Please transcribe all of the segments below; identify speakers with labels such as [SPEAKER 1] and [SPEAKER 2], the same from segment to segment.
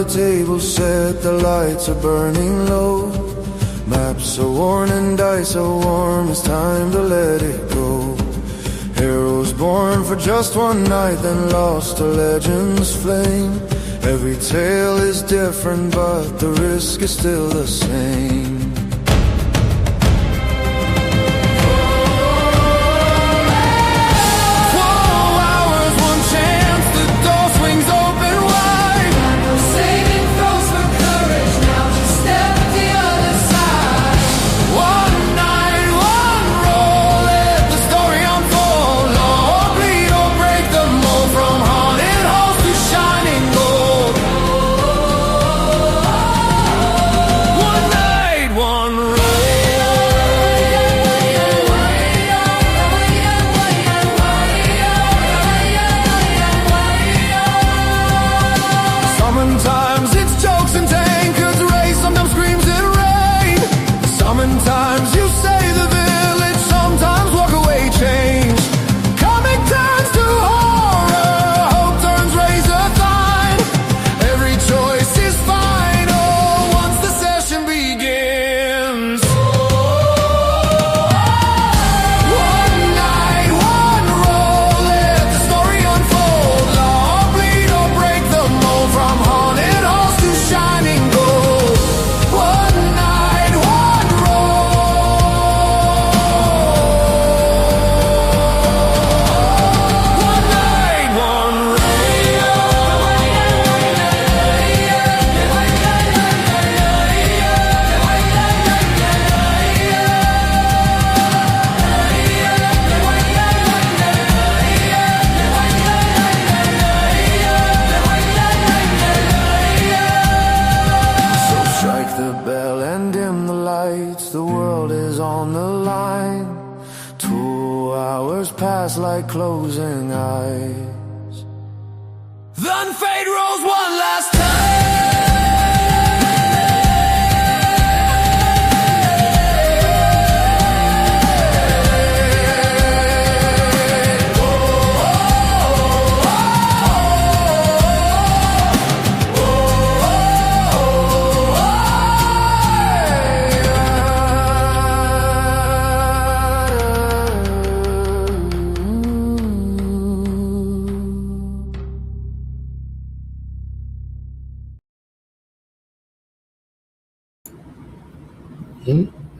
[SPEAKER 1] Table set, the lights are burning low. Maps are worn and dice are warm, it's time to let it go. Heroes born for just one night, then lost to legend's flame. Every tale is different, but the risk is still the same. Like closing eyes. Then fate rolls one last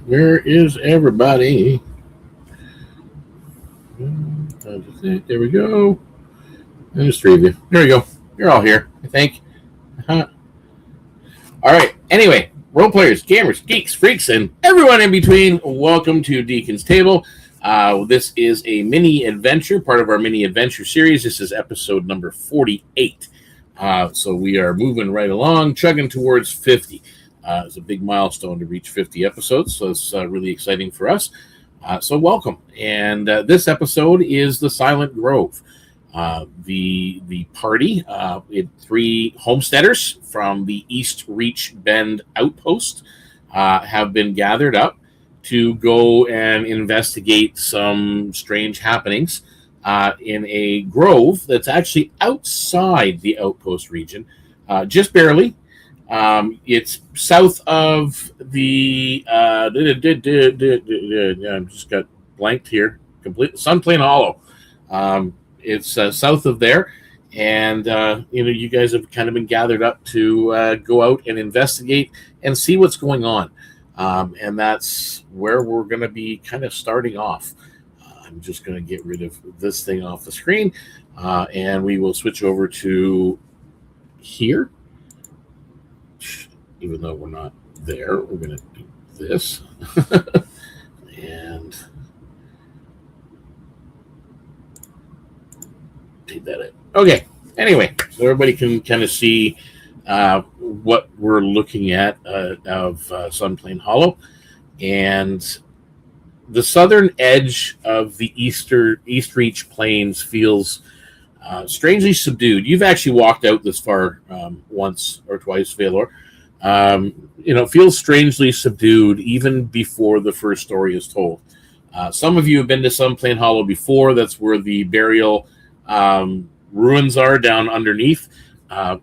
[SPEAKER 2] Where is everybody? There we go. There's three of you. There we go. You're all here, I think. All right. Anyway, role players, gamers, geeks, freaks, and everyone in between, welcome to Deacon's Table. This is a mini adventure, part of our mini adventure series. This is episode number 48. So we are moving right along, chugging towards 50. It's a big milestone to reach 50 episodes, so it's really exciting for us. So welcome. And this episode is the Silent Grove. The party, three homesteaders from the Eastreach Bend outpost have been gathered up to go and investigate some strange happenings in a grove that's actually outside the outpost region, just barely. It's south of the I just got blanked here. Complete Sunplain Hollow. It's south of there, and you guys have kind of been gathered up to go out and investigate and see what's going on, and that's where we're going to be kind of starting off. I'm just going to get rid of this thing off the screen, and we will switch over to here. even though we're not there. We're going to do this. And take that in. Okay. Anyway, so everybody can kind of see what we're looking at of Sunplain Hollow. And the southern edge of the Eastreach Plains feels strangely subdued. You've actually walked out this far once or twice, Valor. It feels strangely subdued even before the first story is told. Some of you have been to Sunplain Hollow before. That's where the burial ruins are down underneath,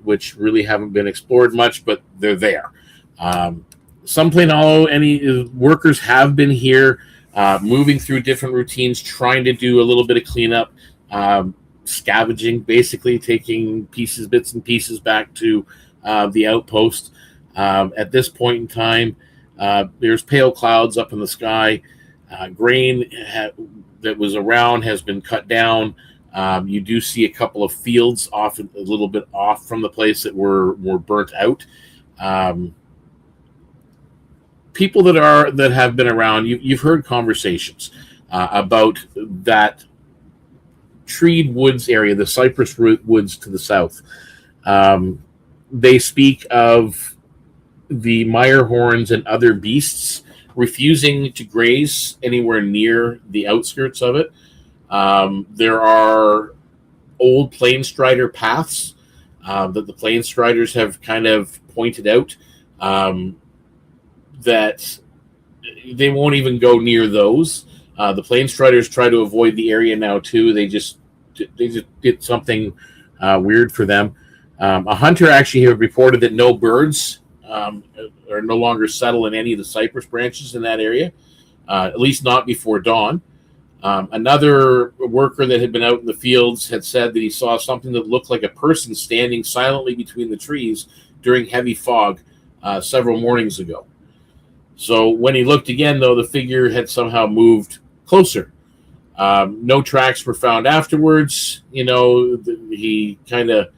[SPEAKER 2] which really haven't been explored much, but they're there. Sunplain Hollow, any workers have been here, moving through different routines, trying to do a little bit of cleanup, scavenging, basically taking bits and pieces back to the outpost. At this point in time, there's pale clouds up in the sky. Grain that was around has been cut down. You do see a couple of fields off, a little bit off from the place that were burnt out. People that have been around, you've heard conversations about that treed woods area, the cypress woods to the south. They speak of the mire horns and other beasts refusing to graze anywhere near the outskirts of it. There are old plainstrider paths that the plainstriders have kind of pointed out that they won't even go near those. The plainstriders try to avoid the area now too. They just did something weird for them. A hunter actually have reported that no birds are no longer settle in any of the cypress branches in that area, at least not before dawn. Another worker that had been out in the fields had said that he saw something that looked like a person standing silently between the trees during heavy fog several mornings ago. So when he looked again, though, the figure had somehow moved closer. No tracks were found afterwards. He kind of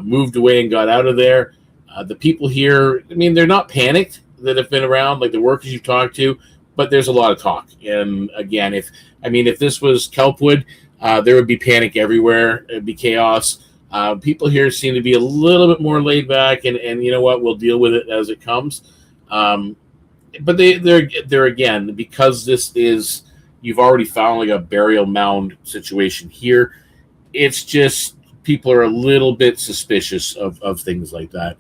[SPEAKER 2] moved away and got out of there. The people here, they're not panicked that have been around, like the workers you talked to, but there's a lot of talk. And again, if this was Kelpwood, there would be panic everywhere. It'd be chaos. People here seem to be a little bit more laid back, and you know what? We'll deal with it as it comes. But they're again, because this is, you've already found like a burial mound situation here. It's just people are a little bit suspicious of things like that.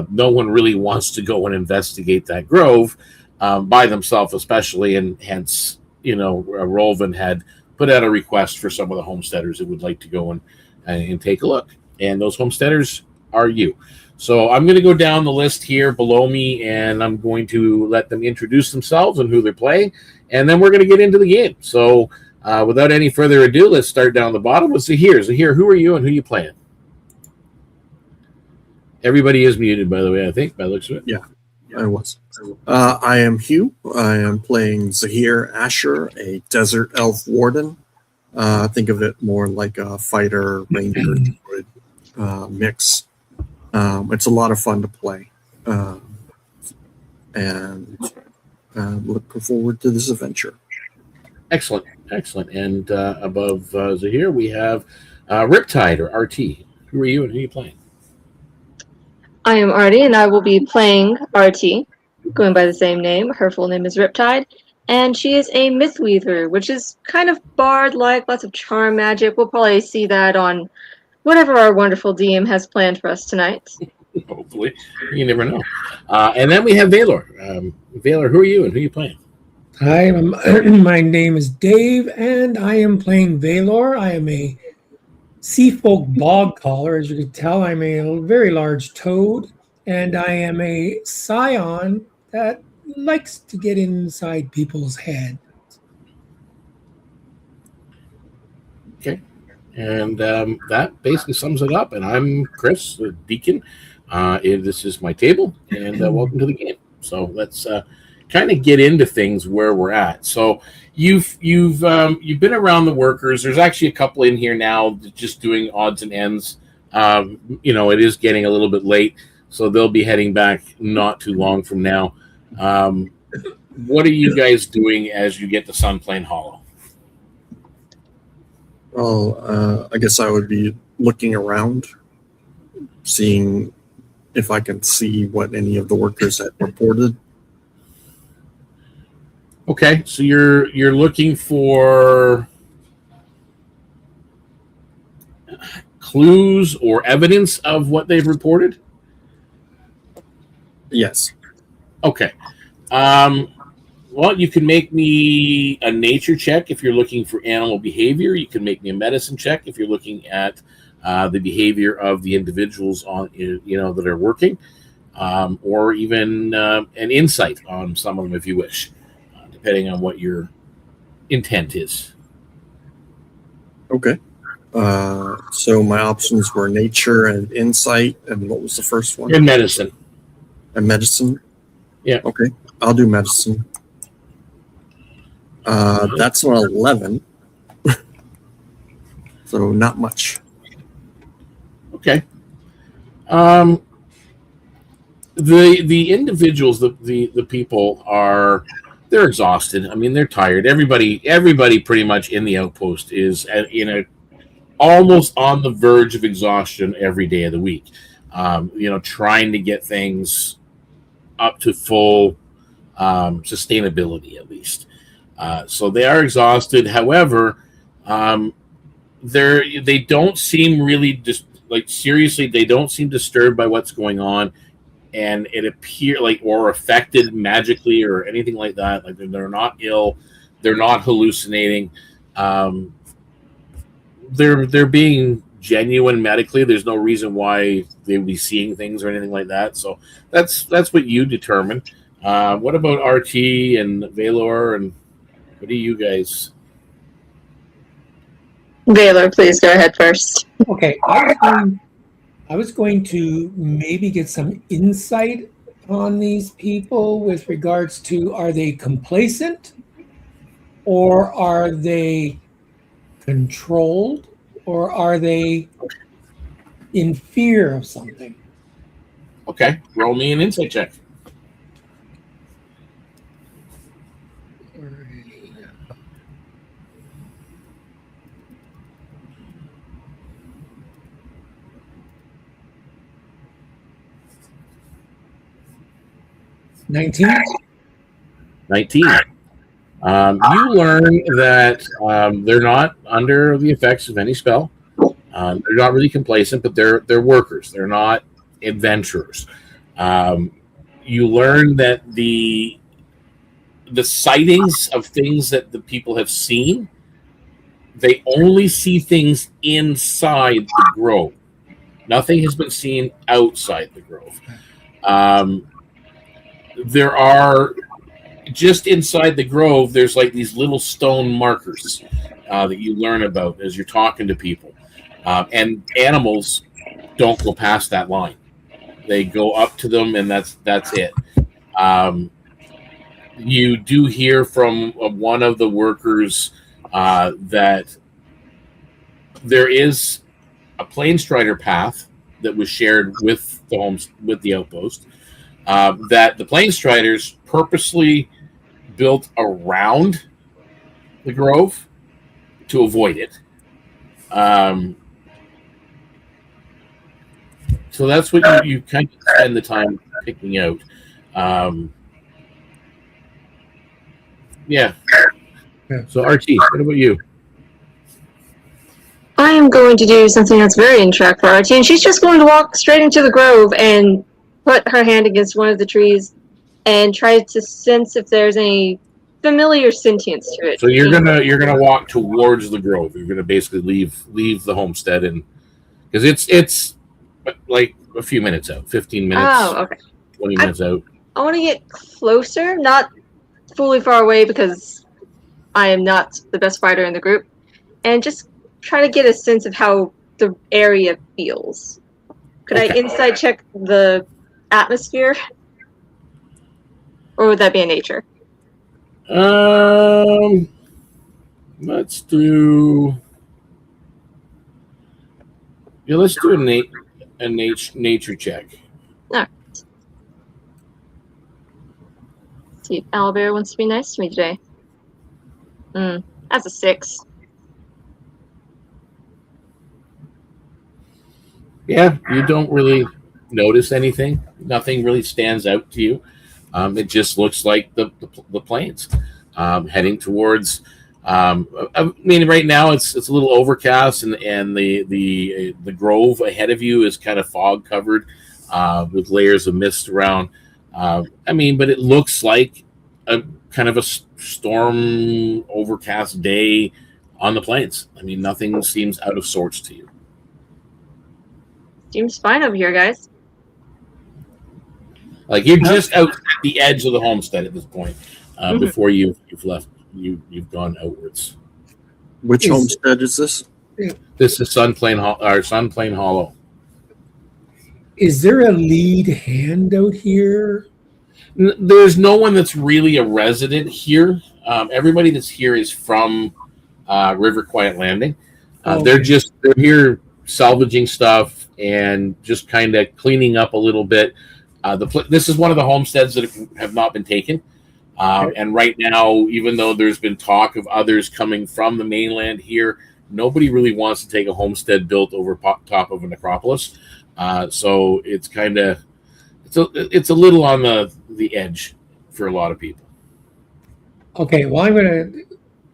[SPEAKER 2] No one really wants to go and investigate that grove by themselves, especially, and hence, Rolvin had put out a request for some of the homesteaders that would like to go and take a look. And those homesteaders are you. So I'm going to go down the list here below me, and I'm going to let them introduce themselves and who they're playing, and then we're going to get into the game. So without any further ado, let's start down the bottom with Zahir. Zahir, who are you and who are you playing? Everybody is muted, by the way, I think, by the looks of it.
[SPEAKER 3] Yeah, I was. I am Hugh. I am playing Zahir Asher, a desert elf warden. Think of it more like a fighter ranger mix. It's a lot of fun to play. And looking forward to this adventure.
[SPEAKER 2] Excellent. And above Zahir, we have Riptide, or RT. Who are you and who are you playing?
[SPEAKER 4] I am Artie, and I will be playing RT, going by the same name. Her full name is Riptide, and she is a mythweaver, which is kind of bard-like, lots of charm magic. We'll probably see that on whatever our wonderful DM has planned for us tonight.
[SPEAKER 2] Hopefully. You never know. And then we have Valor. Valor, who are you and who are you playing?
[SPEAKER 5] Hi, my name is Dave, and I am playing Valor. I am a seafolk bog caller. As you can tell, I'm a very large toad, and I am a scion that likes to get inside people's heads.
[SPEAKER 2] Okay. And that basically sums it up. And I'm Chris, the Deacon. This is my table, and welcome to the game. So let's kind of get into things where we're at. So you've been around the workers. There's actually a couple in here now just doing odds and ends. It is getting a little bit late. so they'll be heading back not too long from now. What are you guys doing as you get to Sunplain Hollow?
[SPEAKER 3] Well, I guess I would be looking around, seeing if I can see what any of the workers had reported.
[SPEAKER 2] Okay, so you're looking for clues or evidence of what they've reported?
[SPEAKER 3] Yes.
[SPEAKER 2] Okay. Well, you can make me a nature check if you're looking for animal behavior. You can make me a medicine check if you're looking at the behavior of the individuals on that are working, or even an insight on some of them if you wish, depending on what your intent is.
[SPEAKER 3] Okay. So my options were nature and insight, and what was the first one?
[SPEAKER 2] And medicine.
[SPEAKER 3] And medicine?
[SPEAKER 2] Yeah.
[SPEAKER 3] Okay, I'll do medicine. That's an 11. So not much.
[SPEAKER 2] Okay. The individuals, the people they're exhausted. I mean, they're tired. Everybody pretty much in the outpost is almost on the verge of exhaustion every day of the week. Trying to get things up to full sustainability at least. So they are exhausted. However, they don't seem really just seriously. They don't seem disturbed by what's going on, and it appear or affected magically or anything like that. Like they're not ill, they're not hallucinating. They're being genuine medically. There's no reason why they would be seeing things or anything like that. So that's what you determine. What about RT and Valor, and what do you guys?
[SPEAKER 4] Valor, please go ahead first.
[SPEAKER 5] Okay, I was going to maybe get some insight on these people with regards to, are they complacent, or are they controlled, or are they in fear of something?
[SPEAKER 2] Okay, roll me an insight check.
[SPEAKER 5] $19.
[SPEAKER 2] 19. You learn that they're not under the effects of any spell. They're not really complacent, but they're workers. They're not adventurers. You learn that the sightings of things that the people have seen, they only see things inside the grove. Nothing has been seen outside the grove. There are, just inside the grove, there's these little stone markers that you learn about as you're talking to people. And animals don't go past that line. They go up to them, and that's it. You do hear from one of the workers that there is a Planestrider path that was shared with the outpost. That the Planestriders purposely built around the grove to avoid it. So that's what you kind of spend the time picking out. Yeah. So RT, what about you?
[SPEAKER 4] I am going to do something that's very in track for RT, and she's just going to walk straight into the grove and put her hand against one of the trees and try to sense if there's any familiar sentience to it.
[SPEAKER 2] So you're gonna walk towards the grove. You're gonna basically leave the homestead, and because it's like a few minutes out, 15 minutes.
[SPEAKER 4] Oh, okay.
[SPEAKER 2] 20 minutes out.
[SPEAKER 4] I want to get closer, not fully far away because I am not the best fighter in the group, and just try to get a sense of how the area feels. Could I insight check the atmosphere? Or would that be a nature?
[SPEAKER 2] Let's do a nature check.
[SPEAKER 4] Alright. See if Owlbear wants to be nice to me today. That's a 6.
[SPEAKER 2] Yeah, you don't really notice anything. Nothing really stands out to you. It just looks like the plains heading towards. I mean, right now it's a little overcast, and the grove ahead of you is kind of fog covered with layers of mist around. I mean, but it looks like a kind of a storm overcast day on the plains. I mean, nothing seems out of sorts to you.
[SPEAKER 4] Seems fine over here, guys.
[SPEAKER 2] Like you're just out at the edge of the homestead at this point. Before you've left, you've gone outwards.
[SPEAKER 3] Which homestead is this?
[SPEAKER 2] This is Sunplain Hollow.
[SPEAKER 5] Is there a lead hand out here?
[SPEAKER 2] There's no one that's really a resident here. Everybody that's here is from River Quiet Landing. They're here salvaging stuff and just kind of cleaning up a little bit. This is one of the homesteads that have not been taken. And right now, even though there's been talk of others coming from the mainland here, nobody really wants to take a homestead built over top of a necropolis. So it's kind of it's a little on the edge for a lot of people.
[SPEAKER 5] Okay, well, I'm going to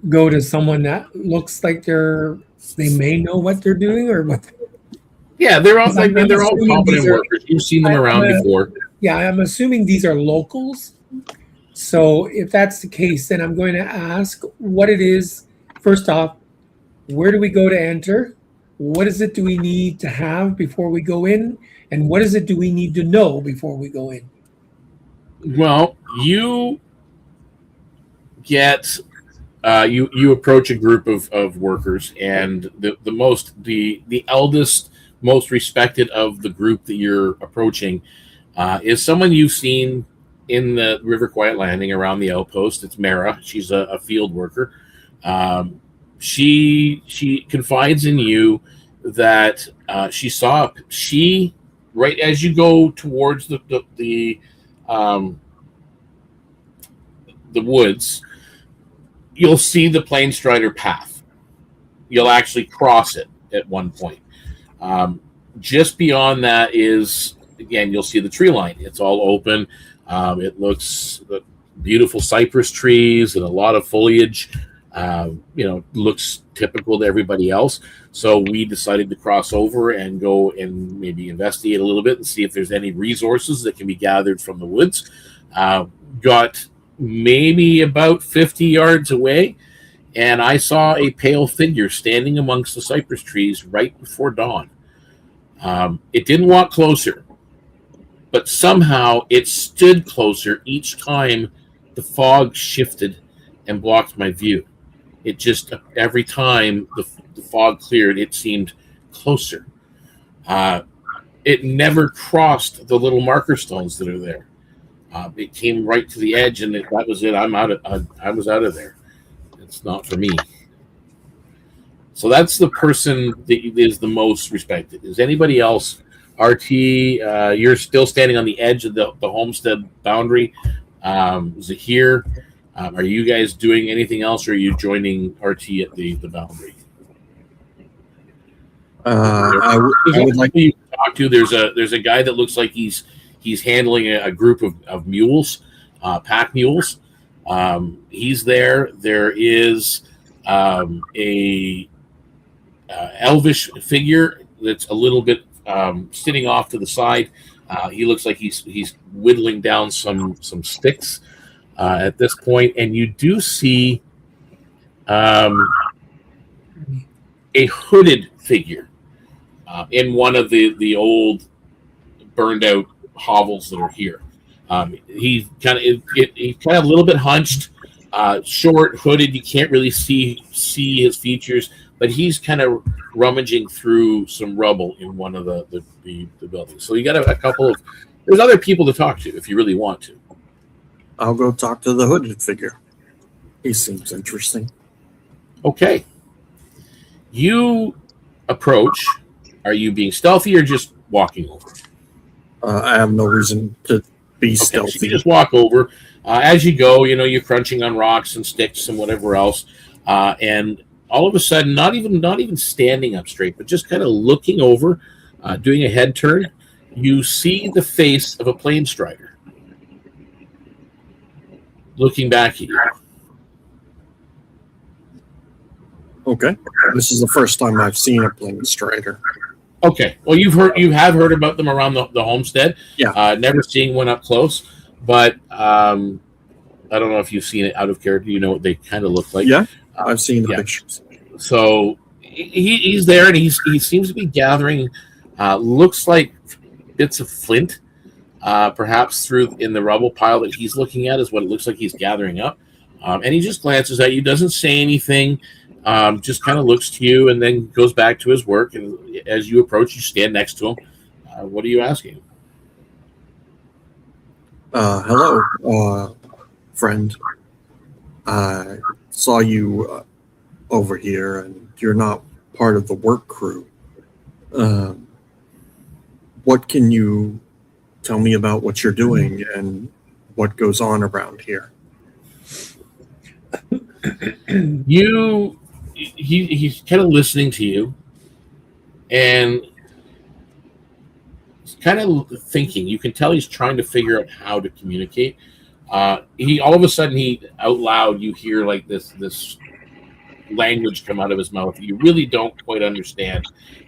[SPEAKER 5] go to someone that looks like they may know what they're doing or what.
[SPEAKER 2] Yeah, they're all competent workers. You've seen them around before.
[SPEAKER 5] Yeah, I'm assuming these are locals. So if that's the case, then I'm going to ask what it is. First off, where do we go to enter? What is it do we need to have before we go in? And what is it do we need to know before we go in?
[SPEAKER 2] Well, you get you approach a group of workers, and the eldest, most respected of the group that you're approaching is someone you've seen in the River Quiet Landing around the outpost. It's Mara. She's a field worker. She confides in you that she right as you go towards the woods, you'll see the Plainstrider path. You'll actually cross it at one point. Just beyond that is, again, you'll see the tree line. It's all open. It looks beautiful cypress trees and a lot of foliage. Looks typical to everybody else. So we decided to cross over and go and maybe investigate a little bit and see if there's any resources that can be gathered from the woods. Got maybe about 50 yards away, and I saw a pale figure standing amongst the cypress trees right before dawn. It didn't walk closer, but somehow it stood closer each time the fog shifted and blocked my view. It just, every time the fog cleared, it seemed closer. It never crossed the little marker stones that are there. It came right to the edge, and that was it. I was out of there. It's not for me. So that's the person that is the most respected. Is anybody else? RT, you're still standing on the edge of the homestead boundary. Zahir, are you guys doing anything else, or are you joining RT at the boundary?
[SPEAKER 3] I would like
[SPEAKER 2] to talk to. There's a guy that looks like he's handling a group of mules, pack mules. He's there. There is a elvish figure that's a little bit sitting off to the side. He looks like he's whittling down some sticks at this point, and you do see a hooded figure in one of the old burned out hovels that are here. He's kind of a little bit hunched, short, hooded. You can't really see his features, but he's kind of rummaging through some rubble in one of the buildings. So you got a couple of. There's other people to talk to if you really want to.
[SPEAKER 3] I'll go talk to the hooded figure. He seems interesting.
[SPEAKER 2] Okay. You approach. Are you being stealthy or just walking over?
[SPEAKER 3] I have no reason to be
[SPEAKER 2] Okay,
[SPEAKER 3] stealthy.
[SPEAKER 2] so you just walk over. As you go, you're crunching on rocks and sticks and whatever else, and all of a sudden, not even standing up straight, but just kind of looking over, doing a head turn, you see the face of a plane strider looking back at you.
[SPEAKER 3] Okay, this is the first time I've seen a plane strider.
[SPEAKER 2] Okay, well, you have heard about them around the homestead.
[SPEAKER 3] Yeah.
[SPEAKER 2] Never seeing one up close, but I don't know if you've seen it out of character. You know what they kind of look like.
[SPEAKER 3] Yeah, I've seen the
[SPEAKER 2] yeah.
[SPEAKER 3] pictures.
[SPEAKER 2] So he's there, and he seems to be gathering. Looks like bits of flint, perhaps in the rubble pile that he's looking at is what it looks like he's gathering up. And he just glances at you, doesn't say anything. Just kind of looks to you and then goes back to his work. And as you approach, you stand next to him. What are you asking?
[SPEAKER 3] Hello, friend. I saw you over here, and you're not part of the work crew. What can you tell me about what you're doing and what goes on around here?
[SPEAKER 2] He's kind of listening to you, and he's kind of thinking. You can tell he's trying to figure out how to communicate. He all of a sudden, out loud, you hear like this language come out of his mouth that you really don't quite understand.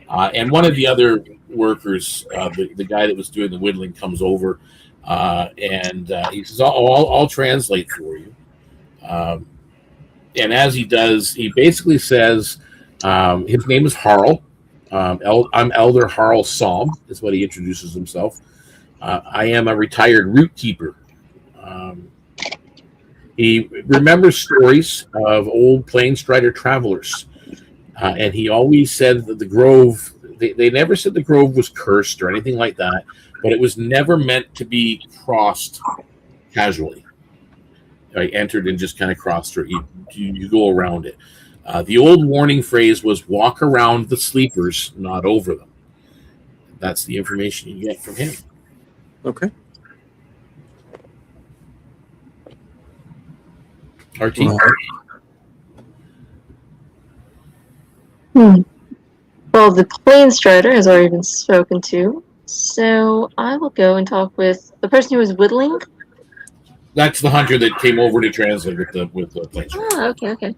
[SPEAKER 2] And one of the other workers, the guy that was doing the whittling, comes over, and he says, I'll translate for you. And as he does, he basically says, his name is Harl. I'm Elder Harl Psalm, is what he introduces himself. I am a retired root keeper. He remembers stories of old plane strider travelers. And he always said that the grove, they never said the grove was cursed or anything like that, but it was never meant to be crossed casually. I entered and just kind of crossed through. You go around it. The old warning phrase was walk around the sleepers, not over them. That's the information you get from him.
[SPEAKER 3] Okay.
[SPEAKER 2] RT?
[SPEAKER 4] Well, the plane strider has already been spoken to, so I will go and talk with the person who was whittling.
[SPEAKER 2] That's the hunter that came over to translate with the plane strider.
[SPEAKER 4] Oh, okay.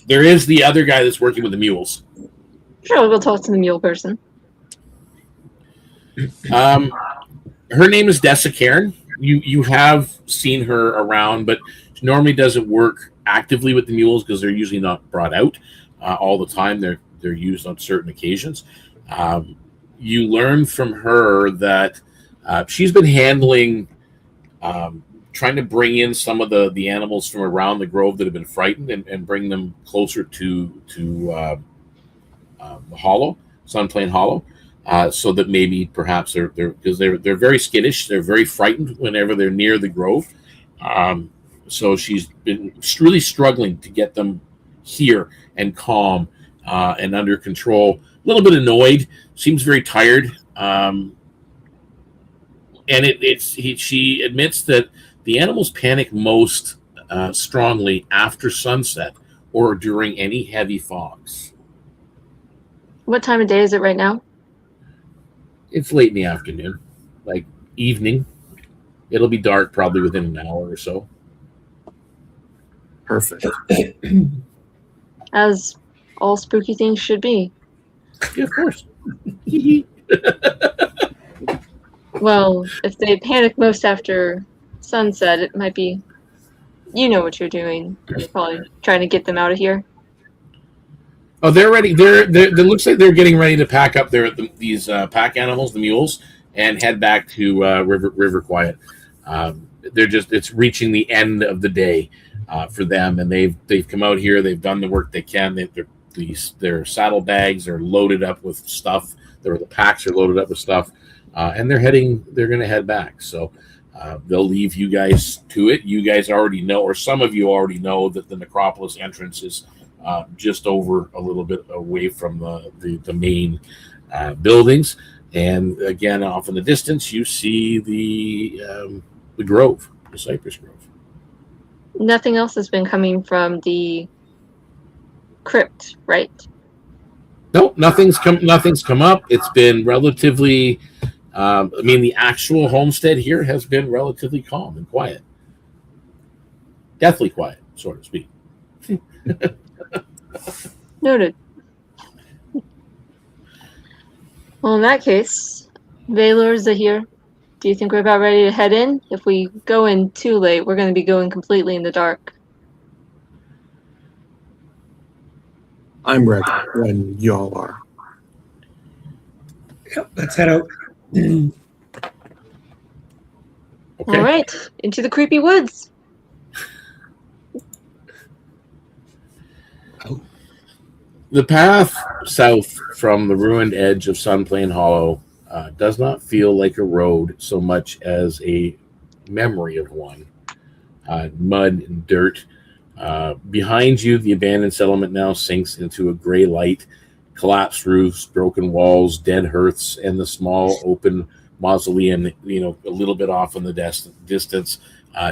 [SPEAKER 2] There is the other guy that's working with the mules.
[SPEAKER 4] Sure, we'll talk to the mule person.
[SPEAKER 2] Her name is Dessa Karen. You have seen her around, but she normally doesn't work actively with the mules because they're usually not brought out all the time. They're used on certain occasions. You learn from her that she's been handling, trying to bring in some of the animals from around the grove that have been frightened and bring them closer to the hollow, Sunplain Hollow, so that maybe perhaps they're very skittish. They're very frightened whenever they're near the grove. So she's been really struggling to get them here and calm and under control. A little bit annoyed. Seems very tired. And she admits that the animals panic most strongly after sunset or during any heavy fogs.
[SPEAKER 4] What time of day is it right now?
[SPEAKER 2] It's late in the afternoon, like evening. It'll be dark probably within an hour or so.
[SPEAKER 3] Perfect.
[SPEAKER 4] As all spooky things should be.
[SPEAKER 2] Yeah, of course.
[SPEAKER 4] Well, if they panic most after sunset, it might be, you know what you're doing. You're probably trying to get them out of here.
[SPEAKER 2] Oh, they're ready. It looks like they're getting ready to pack up these pack animals, the mules, and head back to River Quiet. It's reaching the end of the day for them, and they've come out here. They've done the work they can. Their saddlebags are loaded up with stuff. The packs are loaded up with stuff, and they're going to head back. So they'll leave you guys to it. You guys already know, or some of you already know, that the necropolis entrance is just over a little bit away from the main buildings. And again, off in the distance, you see the grove, the cypress grove.
[SPEAKER 4] Nothing else has been coming from the crypt, right?
[SPEAKER 2] Nope, nothing's come up. It's been relatively. The actual homestead here has been relatively calm and quiet, deathly quiet, so to speak.
[SPEAKER 4] Noted. Well, in that case, Valor, Zahir, do you think we're about ready to head in? If we go in too late, we're going to be going completely in the dark.
[SPEAKER 3] I'm ready when y'all are.
[SPEAKER 5] Yep, let's head out.
[SPEAKER 2] Okay.
[SPEAKER 4] All right, into the creepy woods.
[SPEAKER 2] The path south from the ruined edge of Sunplain Hollow does not feel like a road so much as a memory of one. Mud and dirt. Behind you, the abandoned settlement now sinks into a gray light. Collapsed roofs, broken walls, dead hearths, and the small open mausoleum, a little bit off in the distance,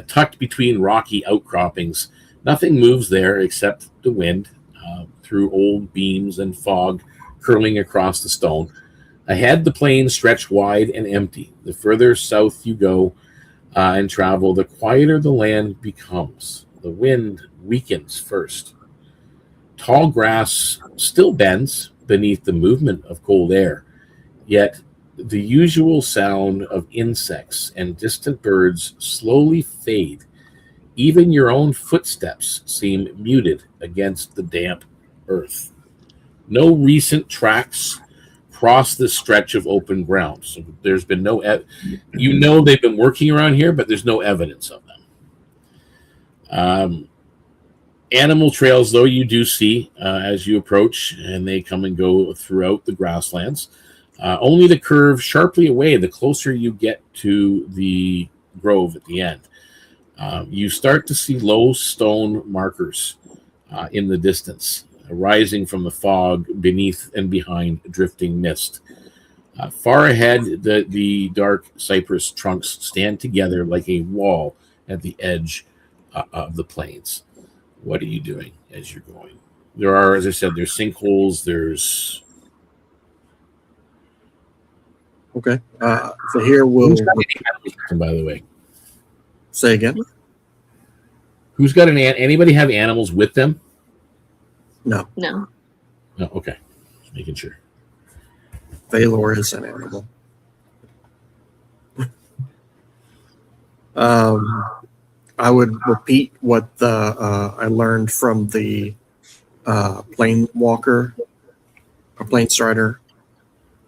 [SPEAKER 2] tucked between rocky outcroppings. Nothing moves there except the wind through old beams and fog curling across the stone. Ahead, the plains stretch wide and empty. The further south you go and travel, the quieter the land becomes. The wind weakens first. Tall grass still bends beneath the movement of cold air, yet the usual sound of insects and distant birds slowly fade. Even your own footsteps seem muted against the damp earth. No recent tracks cross this stretch of open ground, so there's been no they've been working around here, but there's no evidence of them. Animal trails, though, you do see as you approach, and they come and go throughout the grasslands, only to curve sharply away the closer you get to the grove at the end. You start to see low stone markers in the distance, rising from the fog beneath and behind drifting mist. Far ahead, the dark cypress trunks stand together like a wall at the edge of the plains. What are you doing as you're going? There are, as I said, there's sinkholes, there's...
[SPEAKER 3] Okay. So here we'll...
[SPEAKER 2] By the way.
[SPEAKER 3] Say again?
[SPEAKER 2] Who's got anybody have animals with them?
[SPEAKER 3] No.
[SPEAKER 4] No.
[SPEAKER 2] No, okay. Just making sure.
[SPEAKER 3] Valor is an animal. I would repeat what I learned from the Planewalker or Planestrider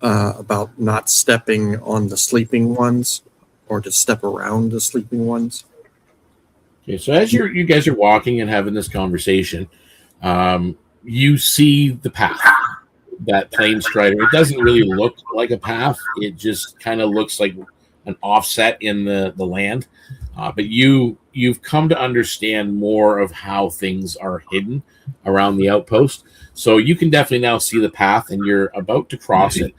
[SPEAKER 3] about not stepping on the sleeping ones or to step around the sleeping ones.
[SPEAKER 2] Okay, so as you guys are walking and having this conversation, you see the path that Planestrider. It doesn't really look like a path. It just kind of looks like an offset in the land. But you've come to understand more of how things are hidden around the outpost. So you can definitely now see the path, and you're about to cross it.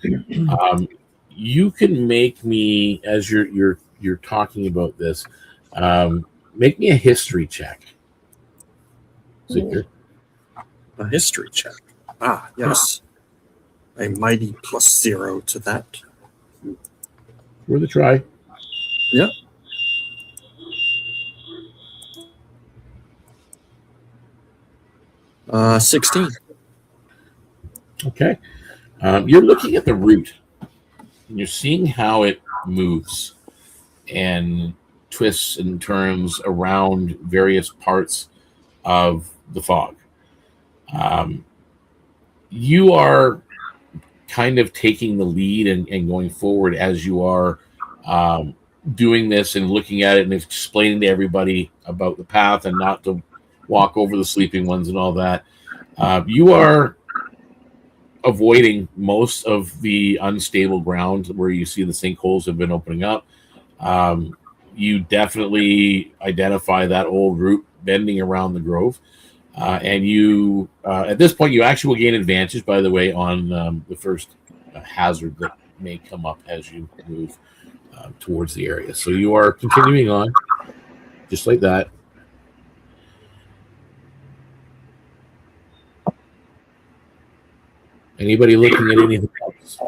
[SPEAKER 2] You can make me, as you're talking about this, make me a history check. Zikr.
[SPEAKER 3] A history check. Ah, yes. A mighty +0 to that.
[SPEAKER 2] Worth a try.
[SPEAKER 3] Yep. Uh, 16.
[SPEAKER 2] Okay. You're looking at the route, and you're seeing how it moves and twists and turns around various parts of the fog. You are kind of taking the lead and going forward as you are doing this and looking at it and explaining to everybody about the path and not to walk over the sleeping ones and all that. You are avoiding most of the unstable ground where you see the sinkholes have been opening up. You definitely identify that old route bending around the grove. And at this point, you actually will gain advantage, by the way, on the first hazard that may come up as you move towards the area. So you are continuing on, just like that. Anybody looking at anything else?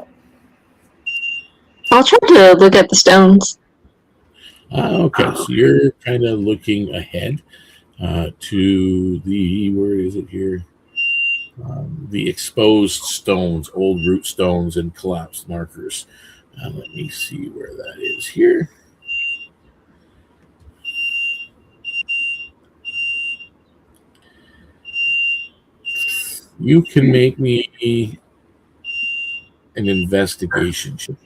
[SPEAKER 4] I'll try to look at the stones.
[SPEAKER 2] Okay, so you're kind of looking ahead to the, where is it here? The exposed stones, old root stones and collapsed markers. Let me see where that is here. You can make me an investigation check.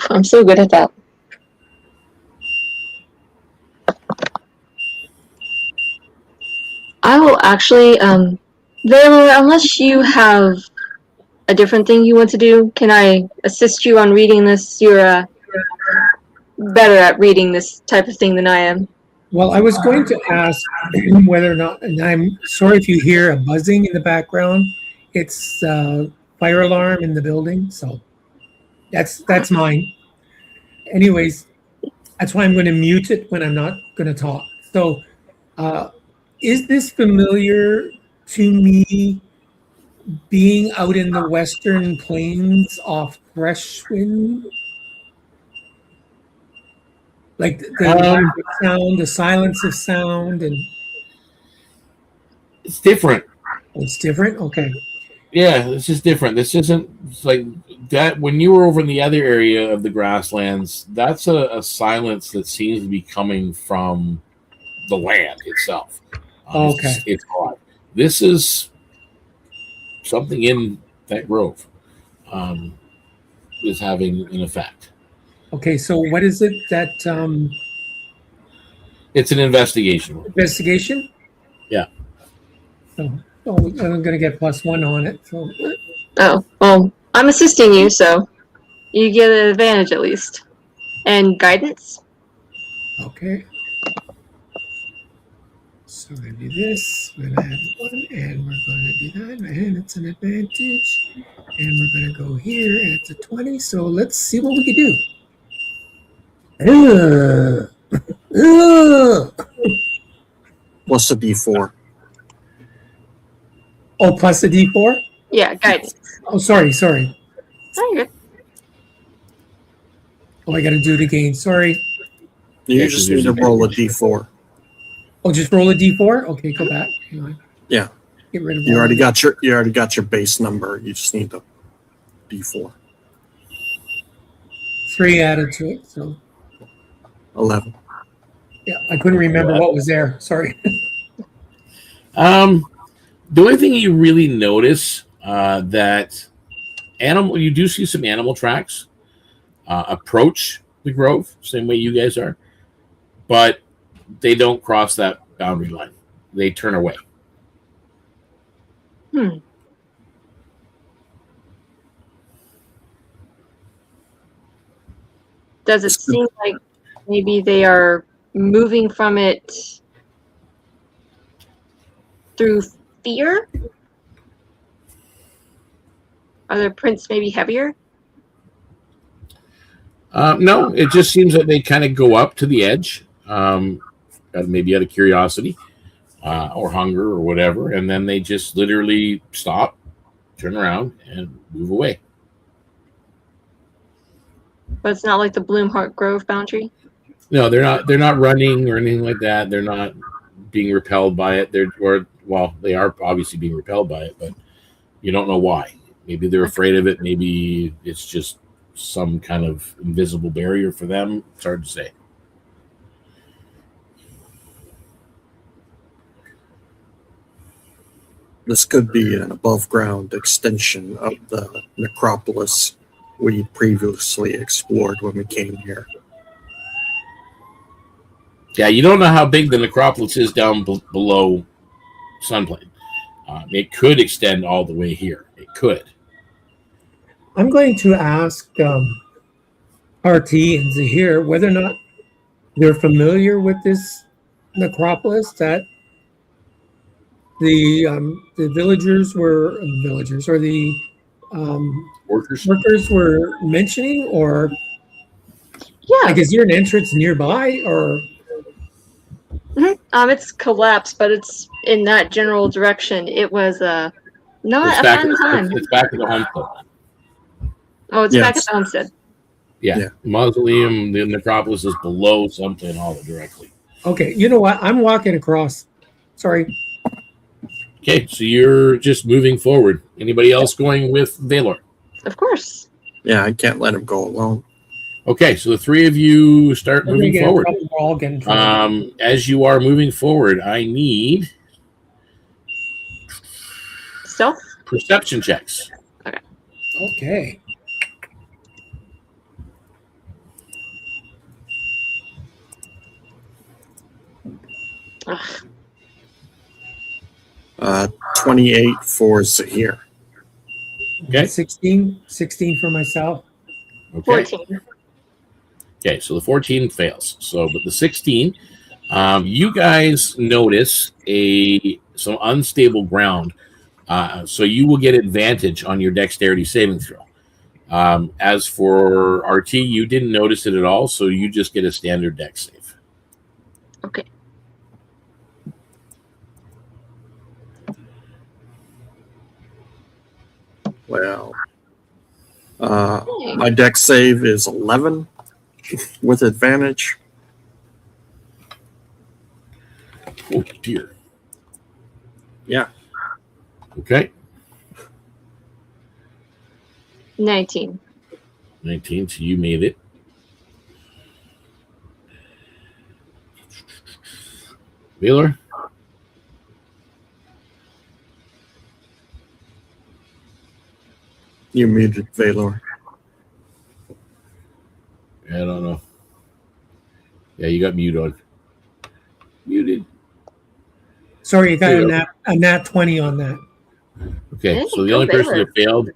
[SPEAKER 4] I'm so good at that. I will actually, Valor, unless you have a different thing you want to do, can I assist you on reading this? You're better at reading this type of thing than I am.
[SPEAKER 5] Well, I was going to ask whether or not, and I'm sorry if you hear a buzzing in the background. It's fire alarm in the building, so that's mine. Anyways, that's why I'm going to mute it when I'm not going to talk. So, is this familiar to me, being out in the western plains off Freshwind? Like the sound, the silence of sound, and
[SPEAKER 2] it's different.
[SPEAKER 5] Oh, it's different? Okay.
[SPEAKER 2] Yeah, this is different. This isn't like that. When you were over in the other area of the grasslands, that's a silence that seems to be coming from the land itself.
[SPEAKER 5] Okay.
[SPEAKER 2] It's odd. This is something in that grove is having an effect.
[SPEAKER 5] Okay, so what is it that
[SPEAKER 2] It's an investigation.
[SPEAKER 5] investigation?
[SPEAKER 2] Yeah.
[SPEAKER 5] So I'm going to get +1 on it. So
[SPEAKER 4] Oh, well, I'm assisting you, so you get an advantage at least. And guidance?
[SPEAKER 5] okay. So we're going to do this. We're going to add 1, and we're going to do that, and it's an advantage. And we're going to go here, and it's a 20. So let's see what we can do.
[SPEAKER 3] What's the D4?
[SPEAKER 5] Oh, plus a D4?
[SPEAKER 4] Yeah, guidance.
[SPEAKER 5] Oh, sorry.
[SPEAKER 4] Oh, you're good.
[SPEAKER 5] Oh, I got to do it again. Sorry.
[SPEAKER 3] You just need to roll a D4.
[SPEAKER 5] Oh, just roll a D4? Okay, go back. Hang on.
[SPEAKER 3] Yeah.
[SPEAKER 5] Get rid of
[SPEAKER 3] You already got your base number. You just need the D4.
[SPEAKER 5] 3 added to it. So
[SPEAKER 3] 11.
[SPEAKER 5] yeah, I couldn't remember what was there. Sorry.
[SPEAKER 2] The only thing you really notice that you do see some animal tracks approach the grove, same way you guys are, but they don't cross that boundary line. They turn away.
[SPEAKER 4] Does it seem like maybe they are moving from it through fear? Are their prints maybe heavier?
[SPEAKER 2] No, it just seems that they kind of go up to the edge, maybe out of curiosity or hunger or whatever, and then they just literally stop, turn around, and move away.
[SPEAKER 4] But it's not like the Bloomheart Grove boundary?
[SPEAKER 2] No, they're not. They're not running or anything like that. They're not being repelled by it. They are obviously being repelled by it, but you don't know why. Maybe they're afraid of it. Maybe it's just some kind of invisible barrier for them. It's hard to say.
[SPEAKER 3] This could be an above-ground extension of the necropolis we previously explored when we came here.
[SPEAKER 2] Yeah, you don't know how big the necropolis is down below Sunplain. It could extend all the way here. It could.
[SPEAKER 5] I'm going to ask RT and Zahir whether or not they're familiar with this necropolis that the villagers or the
[SPEAKER 2] Workers?
[SPEAKER 5] workers were mentioning, or
[SPEAKER 4] Yeah.
[SPEAKER 5] like, is there an entrance nearby, or?
[SPEAKER 4] It's collapsed, but it's in that general direction. It was not a fun time.
[SPEAKER 2] It's back at the homestead.
[SPEAKER 4] Oh, it's back at
[SPEAKER 3] Yes.
[SPEAKER 4] the homestead.
[SPEAKER 2] Yeah. Mausoleum, the necropolis is below Sunplain Hollow directly.
[SPEAKER 5] Okay, you know what? I'm walking across. Sorry.
[SPEAKER 2] Okay, so you're just moving forward. Anybody else going with Valor?
[SPEAKER 4] Of course.
[SPEAKER 3] Yeah, I can't let him go alone.
[SPEAKER 2] Okay, so the three of you start
[SPEAKER 5] We're gonna
[SPEAKER 2] moving
[SPEAKER 5] get in
[SPEAKER 2] forward.
[SPEAKER 5] trouble. We're all getting in trouble.
[SPEAKER 2] As you are moving forward, I need
[SPEAKER 4] Stealth?
[SPEAKER 2] perception checks.
[SPEAKER 5] Okay.
[SPEAKER 4] Ugh.
[SPEAKER 3] 28 for Zahir.
[SPEAKER 2] Okay.
[SPEAKER 5] 16 for myself.
[SPEAKER 2] Okay.
[SPEAKER 4] 14.
[SPEAKER 2] Okay, so the 14 fails. So, but the 16, you guys notice some unstable ground. So you will get advantage on your dexterity saving throw. As for RT, you didn't notice it at all, so you just get a standard dex save.
[SPEAKER 4] Okay.
[SPEAKER 3] Well, my dex save is 11 with advantage.
[SPEAKER 2] Oh, dear.
[SPEAKER 3] Yeah.
[SPEAKER 2] Okay.
[SPEAKER 4] 19.
[SPEAKER 2] 19, so you made it. Wheeler?
[SPEAKER 3] You muted Valor.
[SPEAKER 2] I don't know. Yeah, you got mute on. Muted.
[SPEAKER 5] Sorry, you got a nat 20 on that.
[SPEAKER 2] Okay,
[SPEAKER 4] Hey,
[SPEAKER 2] so the
[SPEAKER 4] go
[SPEAKER 2] only person
[SPEAKER 4] Valor.
[SPEAKER 2] that failed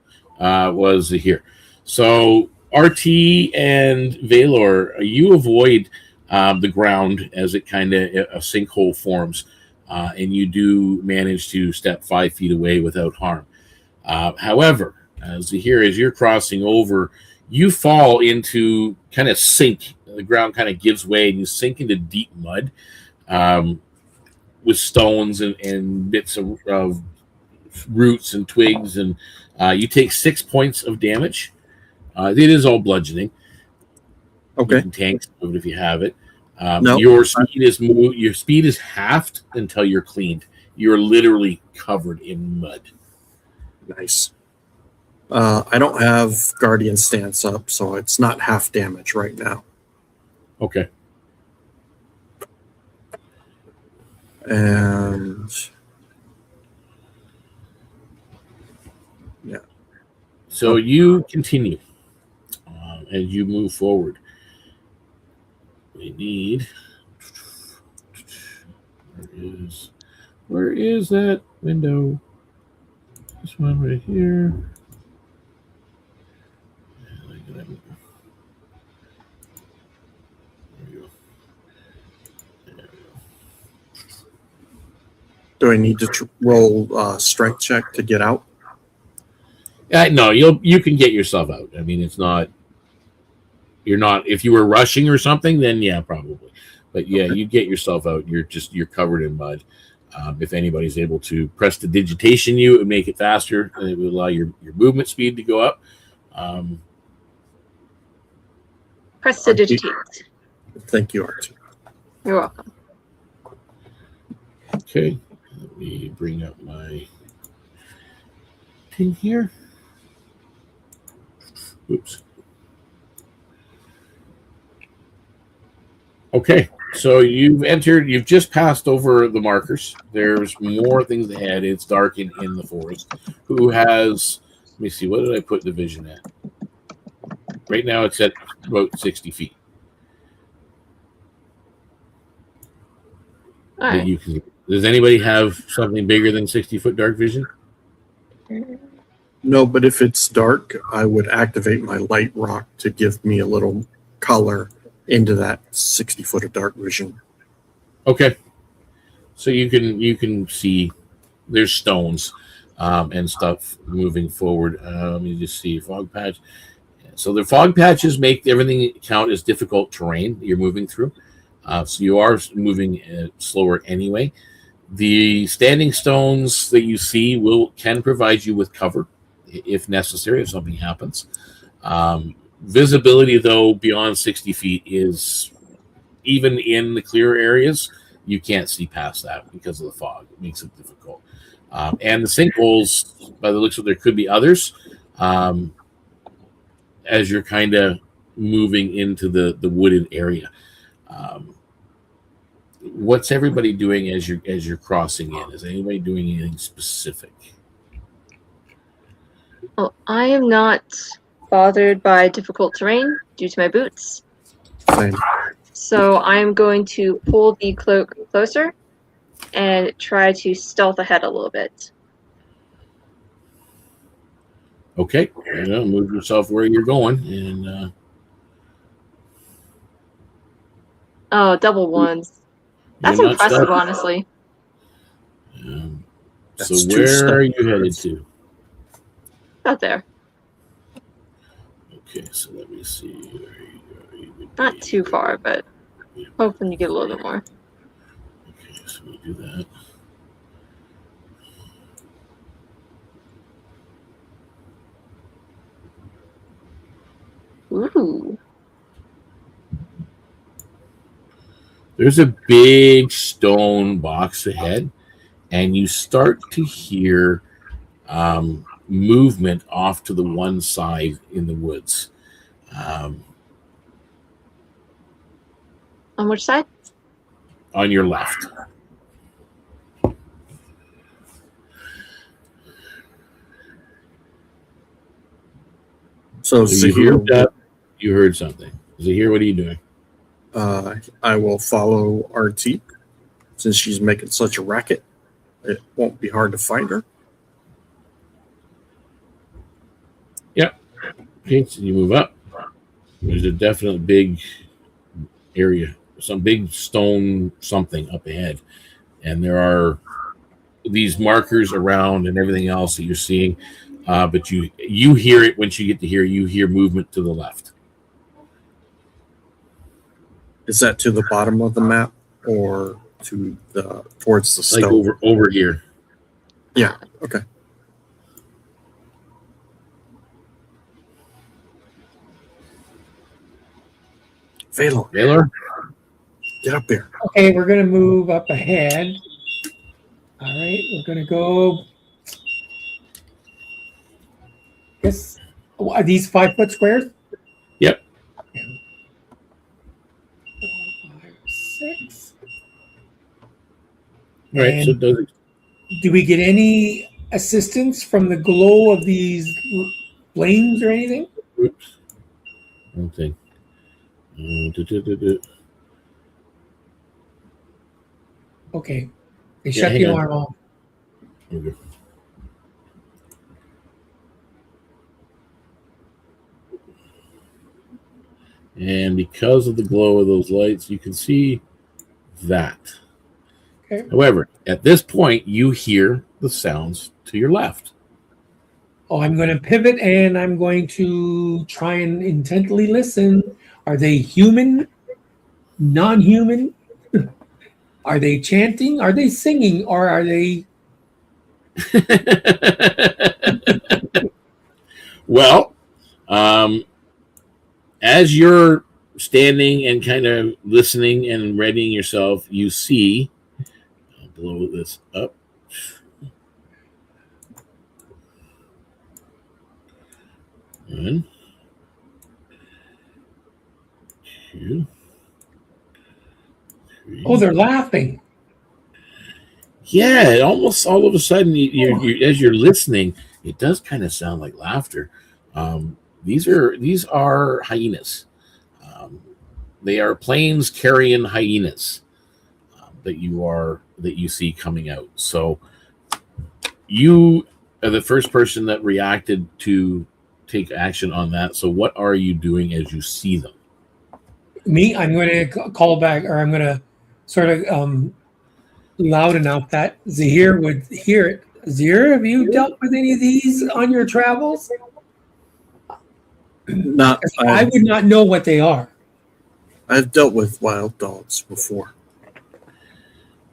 [SPEAKER 2] was here. So RT and Valor, you avoid the ground as it kind of a sinkhole forms, and you do manage to step 5 feet away without harm. However, as you're crossing over, you fall into kind of sink. The ground kind of gives way, and you sink into deep mud with stones and bits of roots and twigs, and you take 6 points of damage. It is all bludgeoning.
[SPEAKER 3] Okay.
[SPEAKER 2] You can tank some of it if you have it.
[SPEAKER 3] No.
[SPEAKER 2] Your speed is halved until you're cleaned. You're literally covered in mud.
[SPEAKER 3] Nice. I don't have Guardian Stance up, so it's not half damage right now.
[SPEAKER 2] Okay.
[SPEAKER 3] And yeah.
[SPEAKER 2] So you continue as you move forward. We need. Where is that window? This one right here. There we go.
[SPEAKER 3] Do I need to roll strength check to get out?
[SPEAKER 2] No, you can get yourself out. I mean, it's not. You're not. If you were rushing or something, then yeah, probably. But yeah, you get yourself out. You're covered in mud. If anybody's able to press the digitation, it would make it faster, and it would allow your movement speed to go up.
[SPEAKER 4] Press to digitate.
[SPEAKER 3] Thank you, Art.
[SPEAKER 4] You're welcome.
[SPEAKER 2] Okay, let me bring up my thing here. Oops. Okay, so you've just passed over the markers. There's more things ahead. It's dark in the forest. Who has, let me see, what did I put the vision at? Right now it's at about 60 feet.
[SPEAKER 4] All right.
[SPEAKER 2] Does anybody have something bigger than 60-foot dark vision?
[SPEAKER 3] No, but if it's dark, I would activate my light rock to give me a little color into that 60-foot of dark vision.
[SPEAKER 2] Okay, so you can see there's stones. and stuff moving forward. Let me just see. Fog patch. So the fog patches make everything count as difficult terrain you're moving through. So you are moving slower anyway. The standing stones that you see can provide you with cover if necessary, if something happens. Visibility, though, beyond 60 feet is, even in the clear areas, you can't see past that because of the fog. It makes it difficult. And the sinkholes, by the looks of it, there could be others as you're kind of moving into the wooded area. What's everybody doing as you're crossing in? Is anybody doing anything specific?
[SPEAKER 4] Well, I am not bothered by difficult terrain due to my boots.
[SPEAKER 3] Same.
[SPEAKER 4] So I'm going to pull the cloak closer and try to stealth ahead a little bit.
[SPEAKER 2] Okay, move yourself where you're going, and
[SPEAKER 4] oh, double ones. That's impressive, honestly.
[SPEAKER 2] So where are you headed to?
[SPEAKER 4] Out there.
[SPEAKER 2] Okay, so let me see.
[SPEAKER 4] Not too far, but hoping you get a little bit more.
[SPEAKER 2] Okay, so we'll do that.
[SPEAKER 4] Ooh.
[SPEAKER 2] There's a big stone box ahead, and you start to hear movement off to the one side in the woods.
[SPEAKER 4] On which side?
[SPEAKER 2] On your left.
[SPEAKER 3] So
[SPEAKER 2] you heard something. Zahir, what are you doing?
[SPEAKER 3] I will follow RT since she's making such a racket. It won't be hard to find her.
[SPEAKER 2] Yep. Okay, so you move up. There's a definite big area, some big stone something up ahead. And there are these markers around and everything else that you're seeing. But you hear it once you get to here. You hear movement to the left.
[SPEAKER 3] Is that to the bottom of the map or towards the stone?
[SPEAKER 2] Like over here.
[SPEAKER 3] Yeah. Okay.
[SPEAKER 2] Valor,
[SPEAKER 3] get up there.
[SPEAKER 5] Okay, we're going to move up ahead. All right, we're going to go. Yes. Are these 5-foot squares?
[SPEAKER 2] Yep.
[SPEAKER 5] 4, 5, 6.
[SPEAKER 2] All right. So
[SPEAKER 5] do we get any assistance from the glow of these flames or anything?
[SPEAKER 2] Oops. One thing.
[SPEAKER 5] Okay. They shut the alarm off.
[SPEAKER 2] Okay. And because of the glow of those lights, you can see that.
[SPEAKER 5] Okay.
[SPEAKER 2] However, at this point, you hear the sounds to your left.
[SPEAKER 5] Oh, I'm going to pivot and I'm going to try and intently listen. Are they human? Non-human? Are they chanting? Are they singing? Or are they...
[SPEAKER 2] Well, as you're standing and kind of listening and readying yourself, you see, I'll blow this up. One, two, three.
[SPEAKER 5] Oh, they're laughing.
[SPEAKER 2] Yeah, almost all of a sudden, as you're listening, it does kind of sound like laughter. These are hyenas. They are plains carrion hyenas that you see coming out. So you are the first person that reacted to take action on that. So what are you doing as you see them?
[SPEAKER 5] Me, I'm going to call back, or I'm going to sort of loud enough that Zahir would hear it. Zira, have you dealt with any of these on your travels?
[SPEAKER 3] Not.
[SPEAKER 5] I would not know what they are.
[SPEAKER 3] I've dealt with wild dogs before.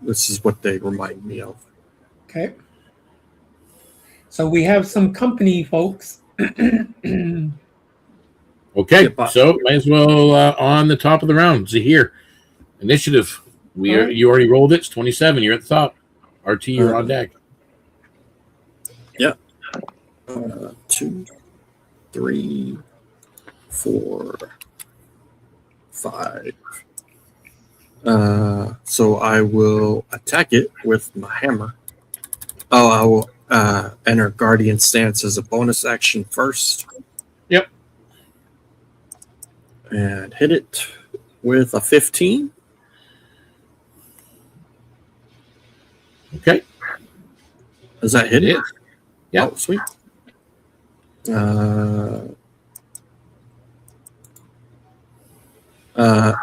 [SPEAKER 3] This is what they remind me of.
[SPEAKER 5] Okay. So we have some company, folks.
[SPEAKER 2] Okay, so might as well on the top of the round. Zahir, initiative. You already rolled it. It's 27. You're at the top. RT, you're on deck.
[SPEAKER 3] Yep. 2, 3, 4, 5. So I will attack it with my hammer. Oh, I will enter Guardian Stance as a bonus action first.
[SPEAKER 2] Yep.
[SPEAKER 3] And hit it with a 15.
[SPEAKER 2] Okay.
[SPEAKER 3] Does that hit it?
[SPEAKER 2] Yeah.
[SPEAKER 3] Oh, sweet.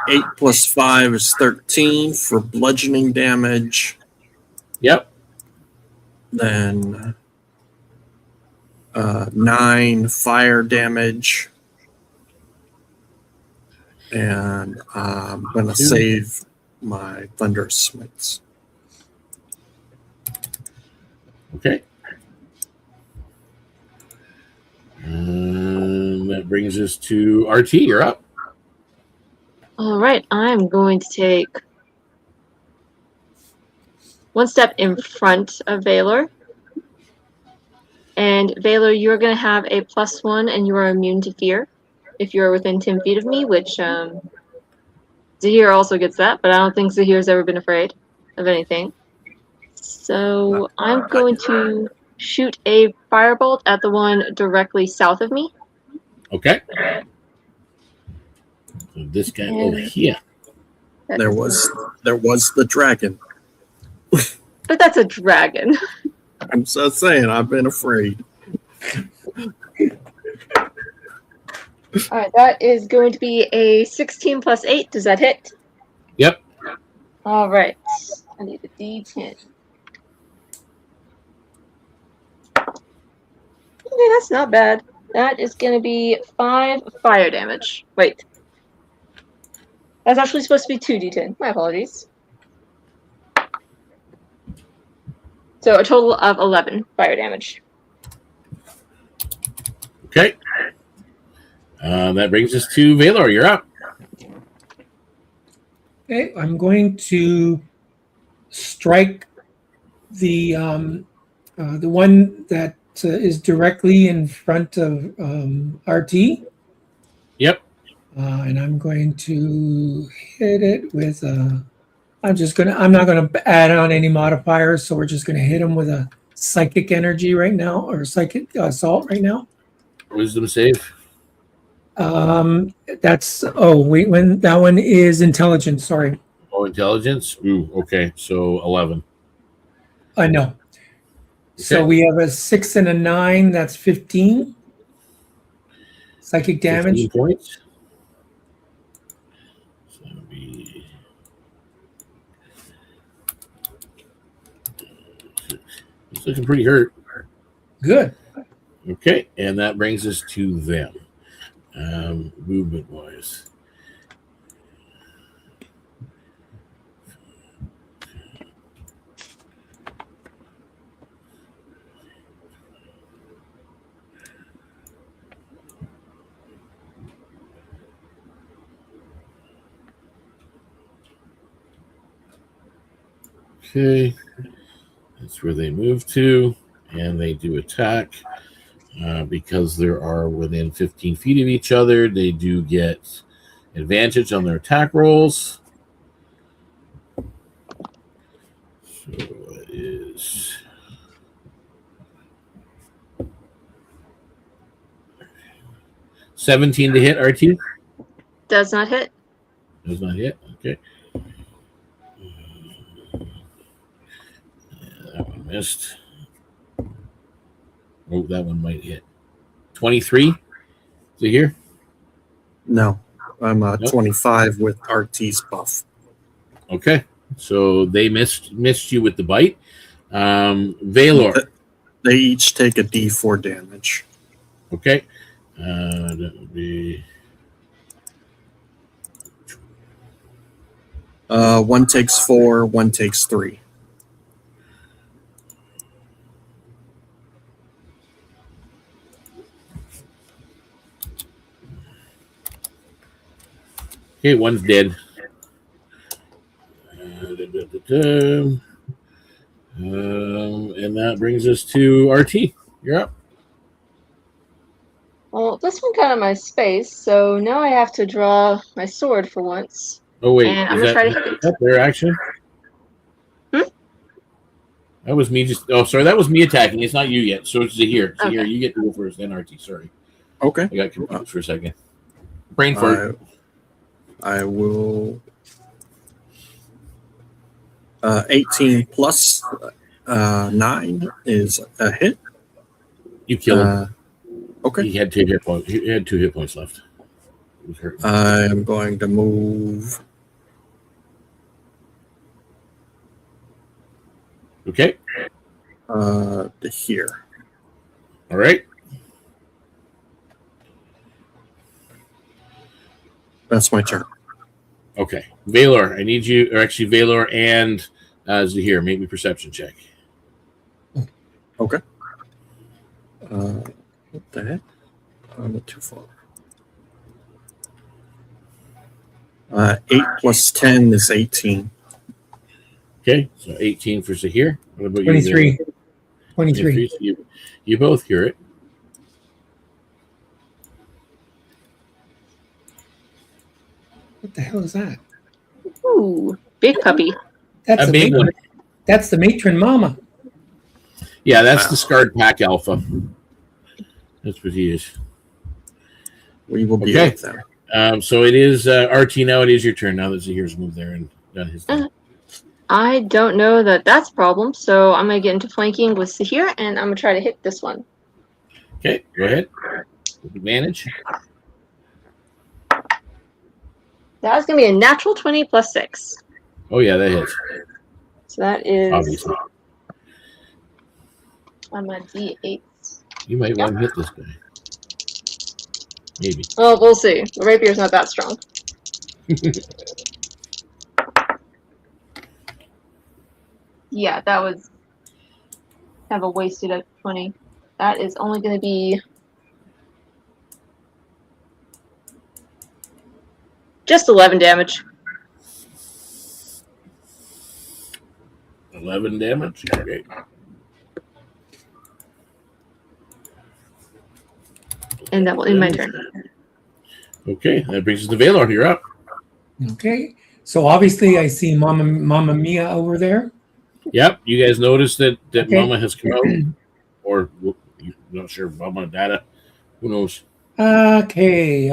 [SPEAKER 3] 8 plus 5 is 13 for bludgeoning damage.
[SPEAKER 2] Yep.
[SPEAKER 3] Then 9 fire damage. And I'm going to save my Thunderous Smites.
[SPEAKER 2] Okay. That brings us to RT. You're up.
[SPEAKER 4] All right, I'm going to take one step in front of Valor. And Valor, you're going to have a +1 and you are immune to fear if you're within 10 feet of me, which Zahir also gets that, but I don't think Zahir's ever been afraid of anything. So I'm going to shoot a firebolt at the one directly south of me.
[SPEAKER 2] Okay. So this guy over here.
[SPEAKER 3] There was the dragon.
[SPEAKER 4] But that's a dragon.
[SPEAKER 3] I'm just saying, I've been afraid.
[SPEAKER 4] All right, that is going to be a 16 plus 8. Does that hit?
[SPEAKER 2] Yep.
[SPEAKER 4] All right. I need a D10. Okay, that's not bad. That is going to be 5 fire damage. Wait. That's actually supposed to be 2d10. My apologies. So a total of 11 fire damage.
[SPEAKER 2] Okay. That brings us to Valor. You're up.
[SPEAKER 5] Okay, I'm going to strike the one that is directly in front of RT.
[SPEAKER 2] Yep.
[SPEAKER 5] And I'm going to hit it with a. I'm not gonna add on any modifiers, so we're just gonna hit him with a psychic energy right now, or psychic assault right now.
[SPEAKER 2] Wisdom save.
[SPEAKER 5] That's when that one is intelligence. Sorry.
[SPEAKER 2] Oh, intelligence. Ooh. Okay. So 11.
[SPEAKER 5] No.
[SPEAKER 2] Okay.
[SPEAKER 5] So we have a 6 and a 9. That's 15. Psychic damage.
[SPEAKER 2] 15 points. So that'll be... It's looking pretty hurt.
[SPEAKER 5] Good.
[SPEAKER 2] Okay, and that brings us to them. Movement wise. Okay, that's where they move to, and they do attack. Because they are within 15 feet of each other, they do get advantage on their attack rolls. So it is 17 to hit, RT?
[SPEAKER 4] Does not hit.
[SPEAKER 2] Does not hit. Okay. That one missed. Oh, that one might hit. 23? Is it here?
[SPEAKER 3] No, I'm
[SPEAKER 2] Nope.
[SPEAKER 3] 25 with RT's buff.
[SPEAKER 2] Okay. So they missed you with the bite. Valor.
[SPEAKER 3] They each take a D4 damage.
[SPEAKER 2] Okay. That would be...
[SPEAKER 3] One takes 4, one takes 3.
[SPEAKER 2] Okay, one's dead. And that brings us to RT. You're up.
[SPEAKER 4] Well, this one got in my space, so now I have to draw my sword for once.
[SPEAKER 2] Oh, wait.
[SPEAKER 4] And I'm
[SPEAKER 2] Is
[SPEAKER 4] going to try to hit it.
[SPEAKER 2] that their action? That was me just... Oh, sorry. That was me attacking. It's not you yet. So it's Zahir. Zahir,
[SPEAKER 4] Okay.
[SPEAKER 2] you get to go first, then RT. Sorry.
[SPEAKER 3] Okay.
[SPEAKER 2] I got confused for a second. Brain fart.
[SPEAKER 3] I will... 18 plus 9 is a hit.
[SPEAKER 2] You killed him.
[SPEAKER 3] Okay.
[SPEAKER 2] He had 2 hit points. He had 2 hit points left. He was hurt.
[SPEAKER 3] I'm going to move...
[SPEAKER 2] Okay.
[SPEAKER 3] to here.
[SPEAKER 2] All right.
[SPEAKER 3] That's my turn.
[SPEAKER 2] Okay. Valor, I need you... Or actually, Valor and Zahir, make me perception check.
[SPEAKER 3] Okay. What the heck? I'm not too far. 8 plus 10 is 18.
[SPEAKER 2] Okay. So 18 for Zahir. What about
[SPEAKER 5] 23.
[SPEAKER 2] you?
[SPEAKER 5] 23.
[SPEAKER 2] So you both hear it.
[SPEAKER 5] What the hell is that?
[SPEAKER 4] Ooh, big puppy.
[SPEAKER 5] That's
[SPEAKER 2] A
[SPEAKER 5] the
[SPEAKER 2] big
[SPEAKER 5] matron.
[SPEAKER 2] one.
[SPEAKER 5] That's the matron mama.
[SPEAKER 2] Yeah, that's the Scarred Pack Alpha. That's what he is.
[SPEAKER 3] We will be
[SPEAKER 2] Okay.
[SPEAKER 3] with them.
[SPEAKER 2] So it is RT now. It is your turn now that Zahir's moved there and done his thing.
[SPEAKER 4] I don't know that that's a problem, so I'm going to get into flanking with Zahir, and I'm going to try to hit this one.
[SPEAKER 2] Okay, go ahead. With advantage.
[SPEAKER 4] That's going to be a natural 20 plus 6.
[SPEAKER 2] Oh, yeah, that hits.
[SPEAKER 4] So that is
[SPEAKER 2] Obviously.
[SPEAKER 4] on my D8.
[SPEAKER 2] You might want to hit this guy. Maybe.
[SPEAKER 4] Well, we'll see. The rapier's not that strong. Yeah, that was kind of a wasted at 20. That is only going to be just 11 damage.
[SPEAKER 2] 11 damage. Okay.
[SPEAKER 4] And that will end my turn.
[SPEAKER 2] Okay, that brings us to Valor. You're up.
[SPEAKER 5] Okay. So obviously I see Mama Mia over there.
[SPEAKER 2] Yep, you guys noticed that
[SPEAKER 5] Okay.
[SPEAKER 2] Mama has come out. Or, I'm not sure, Mama, Dada. Who knows?
[SPEAKER 5] Okay.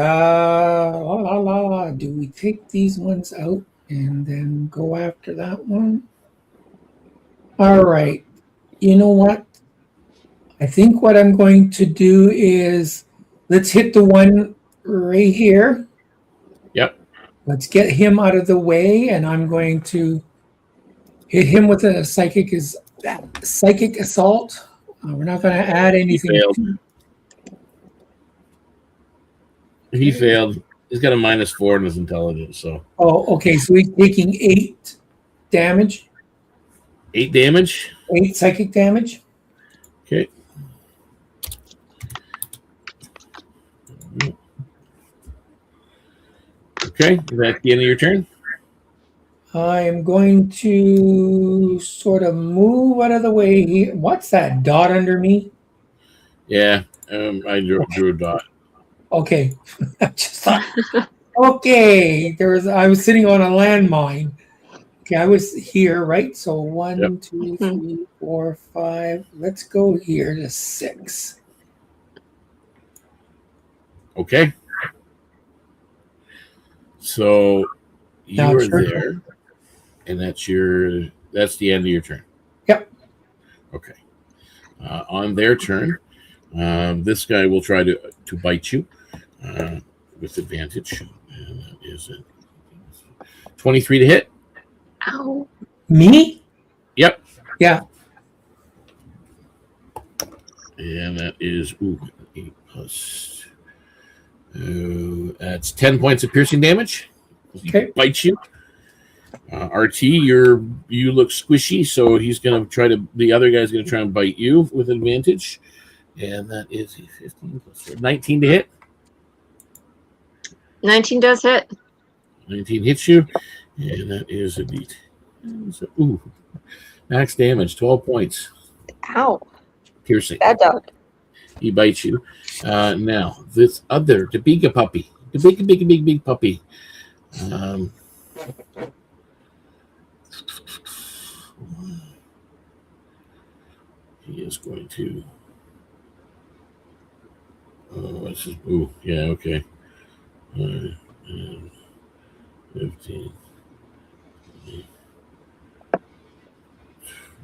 [SPEAKER 5] Do we take these ones out and then go after that one? All right. You know what? I think what I'm going to do is let's hit the one right here.
[SPEAKER 2] Yep.
[SPEAKER 5] Let's get him out of the way, and I'm going to hit him with a psychic assault. We're not going to add anything.
[SPEAKER 2] He failed. He's got a -4 in his intelligence, so.
[SPEAKER 5] Oh, okay. So he's taking 8 damage.
[SPEAKER 2] 8 damage.
[SPEAKER 5] 8 psychic damage.
[SPEAKER 2] Okay. Okay, is that the end of your turn?
[SPEAKER 5] I am going to sort of move out of the way here. What's that dot under me?
[SPEAKER 2] Yeah, I drew a dot.
[SPEAKER 5] Okay. I just thought, okay. I was sitting on a landmine. Okay, I was here, right? So 1,
[SPEAKER 2] Yep.
[SPEAKER 5] 2, 3, 4, 5. Let's go here to 6.
[SPEAKER 2] Okay. So you
[SPEAKER 5] Now
[SPEAKER 2] are
[SPEAKER 5] it's your
[SPEAKER 2] there,
[SPEAKER 5] turn.
[SPEAKER 2] and that's the end of your turn.
[SPEAKER 5] Yep.
[SPEAKER 2] Okay. On their turn, this guy will try to bite you with advantage. And that is a 23 to hit.
[SPEAKER 4] Ow.
[SPEAKER 5] Me?
[SPEAKER 2] Yep.
[SPEAKER 5] Yeah.
[SPEAKER 2] And that is 8 plus. That's 10 points of piercing damage. He bites you. RT, you look squishy, so he's going to try to. The other guy's going to try and bite you with advantage, and that is a 15 plus 4, 19 to hit.
[SPEAKER 4] 19 does hit.
[SPEAKER 2] 19 hits you, and that is a beat. Max damage, 12 points.
[SPEAKER 4] Ow.
[SPEAKER 2] Piercing.
[SPEAKER 4] Bad dog.
[SPEAKER 2] He bites you. Now, this other, the big puppy. The big puppy. He is going to. What's his? Yeah, okay. 15,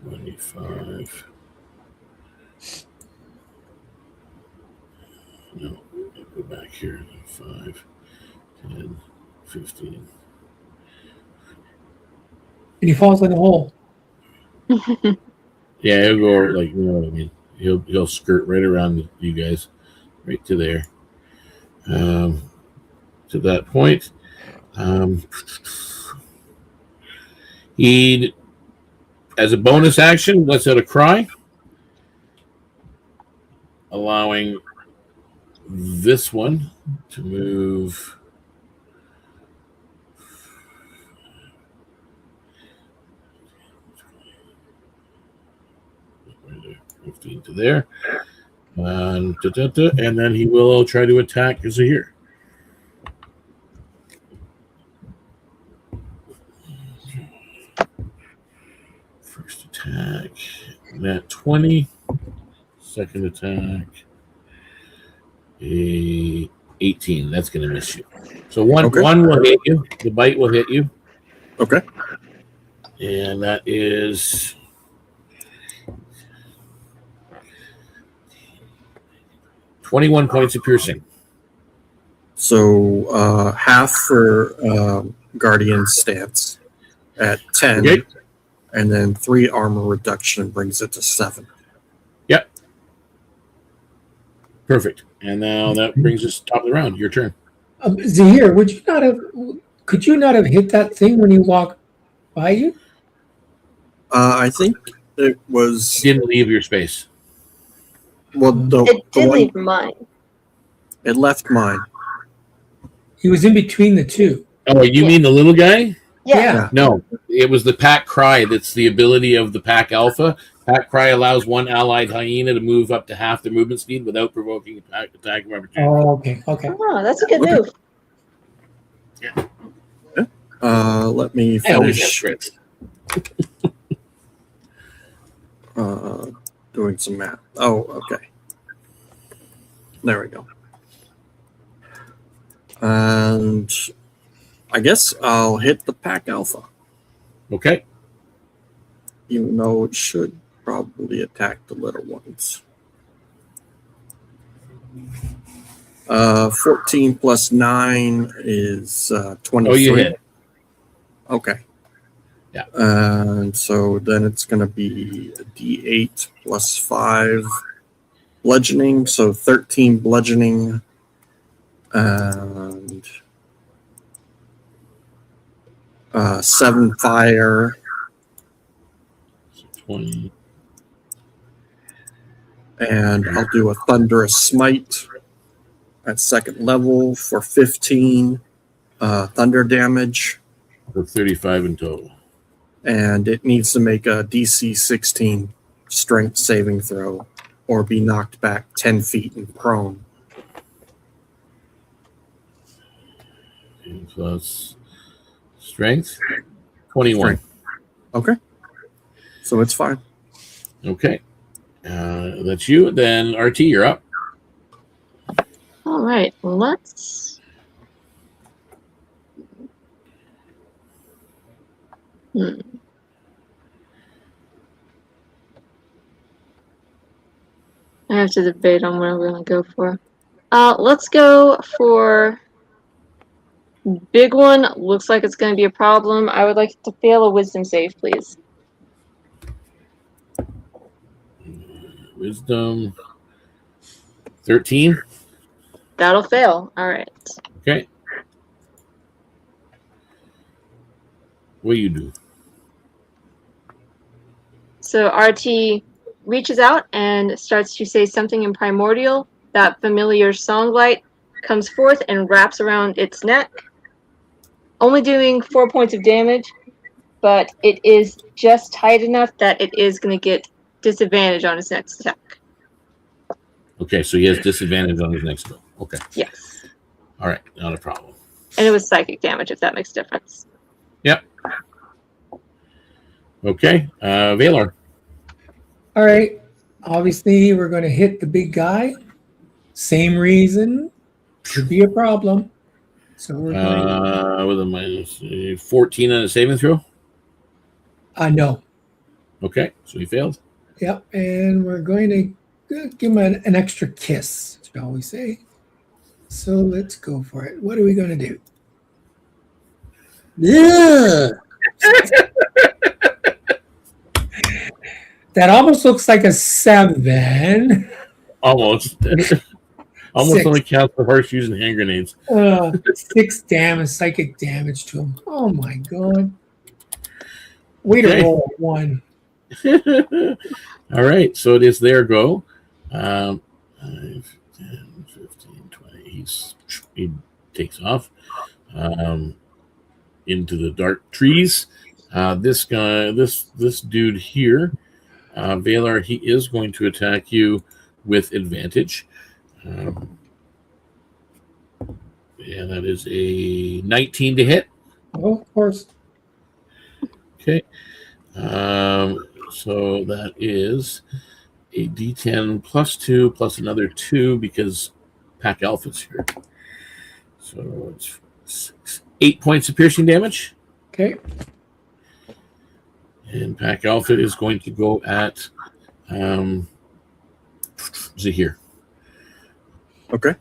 [SPEAKER 2] 25. No, go back here. 5, 10, 15.
[SPEAKER 5] And he falls in the hole.
[SPEAKER 2] Yeah, he'll go like, you know what I mean. He'll skirt right around you guys, right to there. To that point, he, as a bonus action, lets out a cry, allowing this one to move. 15 to there. And then he will try to attack Zahir. First attack, nat 20. Second attack, a 18. That's going to miss you. So one will hit you. The bite will hit you.
[SPEAKER 3] Okay.
[SPEAKER 2] And that is 21 points of piercing.
[SPEAKER 3] So half for Guardian stance at 10,
[SPEAKER 2] okay.
[SPEAKER 3] And then 3 armor reduction brings it to 7.
[SPEAKER 2] Yep. Perfect. And now that brings us top of the round. Your turn.
[SPEAKER 5] Zahir, could you not have hit that thing when you walked by you?
[SPEAKER 3] I think it was.
[SPEAKER 2] Didn't leave your space.
[SPEAKER 3] Well,
[SPEAKER 4] it did leave mine.
[SPEAKER 3] It left mine.
[SPEAKER 5] He was in between the two.
[SPEAKER 2] Oh, you mean the little guy?
[SPEAKER 4] Yeah.
[SPEAKER 2] No, it was the pack cry. That's the ability of the pack alpha. Pack cry allows one allied hyena to move up to half their movement speed without provoking a pack attack of opportunity.
[SPEAKER 5] Oh, okay.
[SPEAKER 4] Oh, that's a good move.
[SPEAKER 2] Yeah.
[SPEAKER 3] Let me finish doing some math. Oh, okay. There we go. And I guess I'll hit the pack alpha.
[SPEAKER 2] Okay.
[SPEAKER 3] Even though it should probably attack the little ones. 14 plus 9 is 23.
[SPEAKER 2] Oh, you hit.
[SPEAKER 3] Okay.
[SPEAKER 2] Yeah.
[SPEAKER 3] And so then it's going to be a D8 plus 5 bludgeoning. So 13 bludgeoning. And 7 fire.
[SPEAKER 2] 20.
[SPEAKER 3] And I'll do a thunderous smite at second level for 15 thunder damage.
[SPEAKER 2] For 35 in total.
[SPEAKER 3] And it needs to make a DC 16 strength saving throw or be knocked back 10 feet and prone.
[SPEAKER 2] And plus strength, 21.
[SPEAKER 3] Okay. So it's fine.
[SPEAKER 2] Okay. That's you. Then RT, you're up.
[SPEAKER 4] All right. Let's. I have to debate on what I'm going to go for. Let's go for big one. Looks like it's going to be a problem. I would like to fail a wisdom save, please.
[SPEAKER 2] Wisdom. 13.
[SPEAKER 4] That'll fail. All right.
[SPEAKER 2] Okay. What do you do?
[SPEAKER 4] So RT reaches out and starts to say something in primordial. That familiar songlight comes forth and wraps around its neck. Only doing 4 points of damage, but it is just tight enough that it is going to get disadvantage on its next attack.
[SPEAKER 2] Okay, so he has disadvantage on his next go. Okay.
[SPEAKER 4] Yes.
[SPEAKER 2] All right, not a problem.
[SPEAKER 4] And it was psychic damage, if that makes a difference.
[SPEAKER 2] Yep. Okay, Valor.
[SPEAKER 5] All right. Obviously, we're going to hit the big guy. Same reason. Could be a problem. So we're going
[SPEAKER 2] with a minus 14 on a saving throw.
[SPEAKER 5] No.
[SPEAKER 2] Okay, so he failed.
[SPEAKER 5] Yep. And we're going to give him an extra kiss, shall we say. So let's go for it. What are we going to do? Yeah. That almost looks like a 7.
[SPEAKER 2] Almost. Almost
[SPEAKER 5] 6.
[SPEAKER 2] only counts for horseshoes and hand grenades.
[SPEAKER 5] 6 damage, psychic damage to him. Oh my god. Way to roll a 1.
[SPEAKER 2] All right, so it is their go. 5, 10, 15, 20. He takes off into the dark trees. This guy, this dude here, Valor, he is going to attack you with advantage. Yeah, that is a 19 to hit.
[SPEAKER 5] Oh, of course.
[SPEAKER 2] Okay. So that is a D10 plus 2 plus another 2 because Pack Alpha's here. So it's 8 points of piercing damage.
[SPEAKER 5] Okay.
[SPEAKER 2] And Pack Alpha is going to go at Zahir.
[SPEAKER 3] Okay.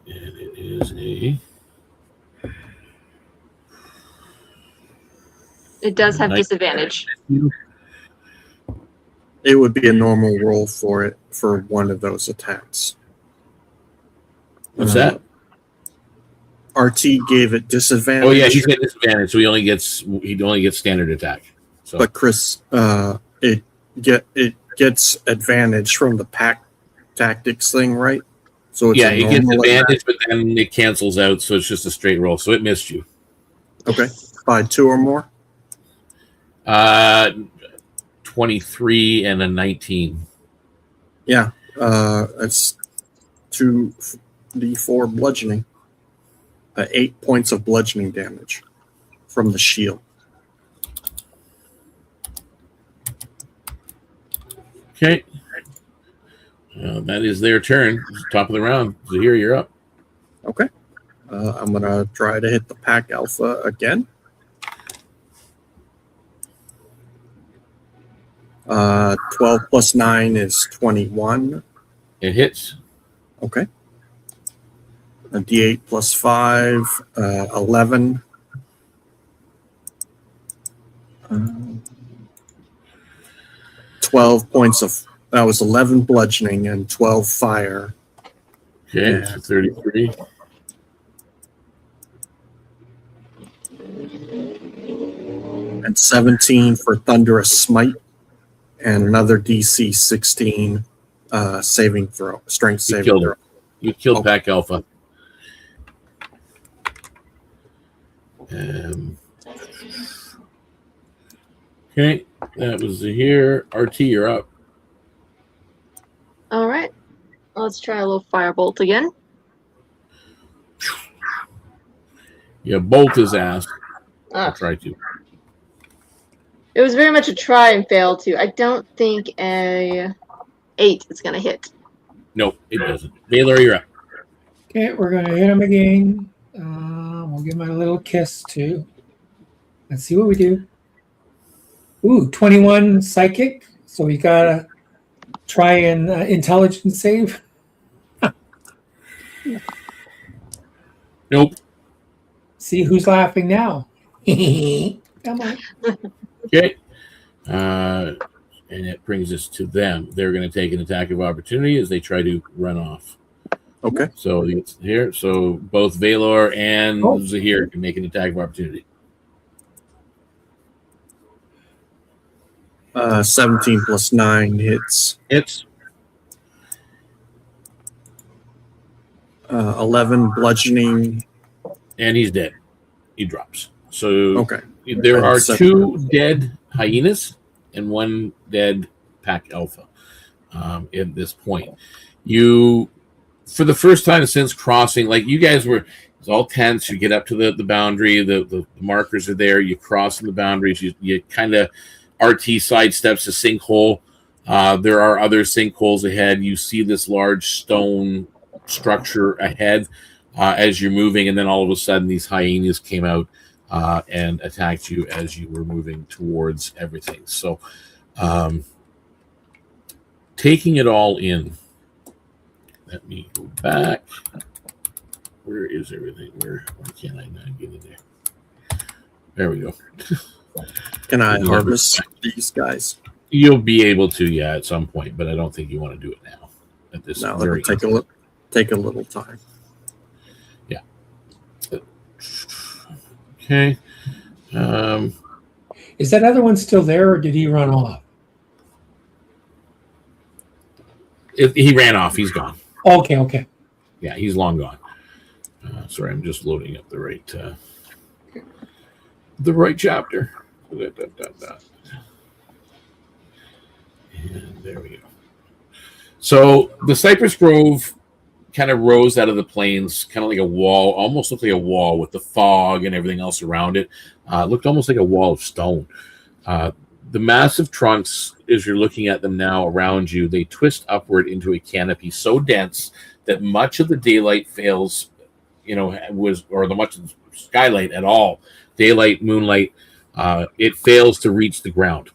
[SPEAKER 2] And it is a...
[SPEAKER 4] It does have disadvantage.
[SPEAKER 3] It would be a normal roll for it for one of those attacks.
[SPEAKER 2] What's that?
[SPEAKER 3] RT gave it disadvantage.
[SPEAKER 2] Oh yeah, he's got disadvantage, so he only gets standard attack. So.
[SPEAKER 3] But Chris, it gets advantage from the pack tactics thing, right? So it's
[SPEAKER 2] he gets advantage, but then it cancels out, so it's just a straight roll. So it missed you.
[SPEAKER 3] Okay, by 2 or more.
[SPEAKER 2] 23 and a 19.
[SPEAKER 3] Yeah, it's 2d4 bludgeoning. 8 points of bludgeoning damage from the shield.
[SPEAKER 2] Okay. That is their turn. Top of the round. Zahir, you're up.
[SPEAKER 3] Okay. I'm going to try to hit the Pack Alpha again. 12 plus 9 is 21.
[SPEAKER 2] It hits.
[SPEAKER 3] Okay. A D8 plus 5, 11. 12 points of... That was 11 bludgeoning and 12 fire.
[SPEAKER 2] Okay, so 33.
[SPEAKER 3] And 17 for Thunderous Smite. And another DC 16 saving throw. Strength saving throw.
[SPEAKER 2] You killed Pack Alpha. Okay, that was Zahir. RT, you're up.
[SPEAKER 4] All right. Let's try a little firebolt again.
[SPEAKER 2] Yeah, bolt his ass. I'll
[SPEAKER 4] Ah,
[SPEAKER 2] try to.
[SPEAKER 4] it was very much a try and fail too. I don't think a 8 is going to hit.
[SPEAKER 2] Nope, it doesn't. Valor, you're up.
[SPEAKER 5] Okay, we're going to hit him again. We'll give him a little kiss too. Let's see what we do. Ooh, 21 psychic. So we got to try and intelligence save.
[SPEAKER 2] Nope.
[SPEAKER 5] See who's laughing now. Come on.
[SPEAKER 2] Okay. And it brings us to them. They're going to take an attack of opportunity as they try to run off.
[SPEAKER 3] Okay.
[SPEAKER 2] So it's here. So both Valor and
[SPEAKER 5] Oh.
[SPEAKER 2] Zahir can make an attack of opportunity.
[SPEAKER 3] 17 plus 9 hits.
[SPEAKER 2] Hits.
[SPEAKER 3] 11 bludgeoning.
[SPEAKER 2] And he's dead. He drops. So
[SPEAKER 3] Okay.
[SPEAKER 2] there are
[SPEAKER 3] So-
[SPEAKER 2] 2 dead hyenas and 1 dead pack alpha at this point. You, for the first time since crossing, like you guys were, it's all tense. You get up to the boundary. The markers are there. You cross the boundaries. You kind of RT sidesteps a sinkhole. There are other sinkholes ahead. You see this large stone structure ahead as you're moving, and then all of a sudden these hyenas came out and attacked you as you were moving towards everything. So taking it all in, let me go back. Where is everything? Why can't I not get in there? There we go.
[SPEAKER 3] Can I harvest these guys?
[SPEAKER 2] You'll be able to, yeah, at some point, but I don't think you want to do it now. At this
[SPEAKER 3] No,
[SPEAKER 2] very
[SPEAKER 3] it'll take a little time.
[SPEAKER 2] Yeah. Okay.
[SPEAKER 5] Is that other one still there, or did he run off?
[SPEAKER 2] He ran off. He's gone.
[SPEAKER 5] Okay.
[SPEAKER 2] Yeah, he's long gone. Sorry, I'm just loading up the right chapter. And there we go. So the cypress grove kind of rose out of the plains, kind of like a wall, almost looked like a wall with the fog and everything else around it. Looked almost like a wall of stone. The massive trunks, as you're looking at them now around you, they twist upward into a canopy so dense that much of the daylight fails, or the much of the skylight at all, daylight, moonlight, it fails to reach the ground.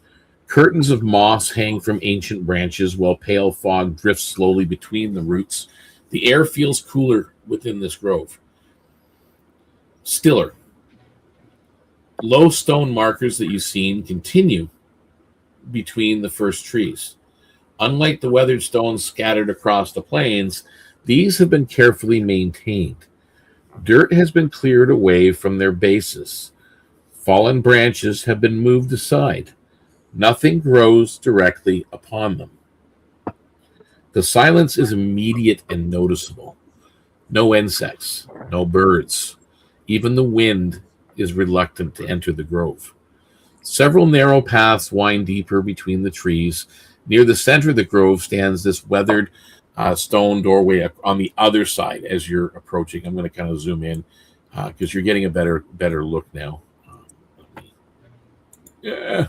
[SPEAKER 2] Curtains of moss hang from ancient branches while pale fog drifts slowly between the roots. The air feels cooler within this grove. Stiller. Low stone markers that you've seen continue between the first trees. Unlike the weathered stones scattered across the plains, these have been carefully maintained. Dirt has been cleared away from their bases. Fallen branches have been moved aside. Nothing grows directly upon them. The silence is immediate and noticeable. No insects, no birds. Even the wind is reluctant to enter the grove. Several narrow paths wind deeper between the trees. Near the center of the grove stands this weathered stone doorway on the other side as you're approaching. I'm going to kind of zoom in because you're getting a better look now. Yeah.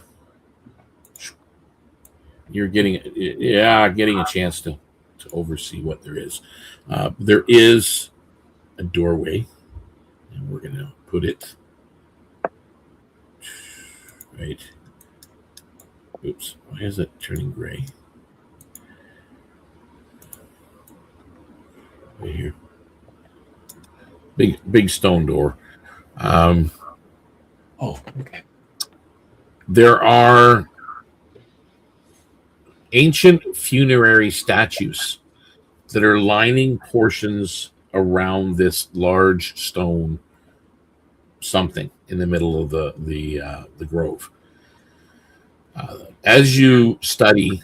[SPEAKER 2] You're getting a chance to oversee what there is. There is a doorway, and we're going to put it right. Oops, why is it turning gray? Right here. Big stone door.
[SPEAKER 5] Okay.
[SPEAKER 2] There are ancient funerary statues that are lining portions around this large stone something in the middle of the grove. As you study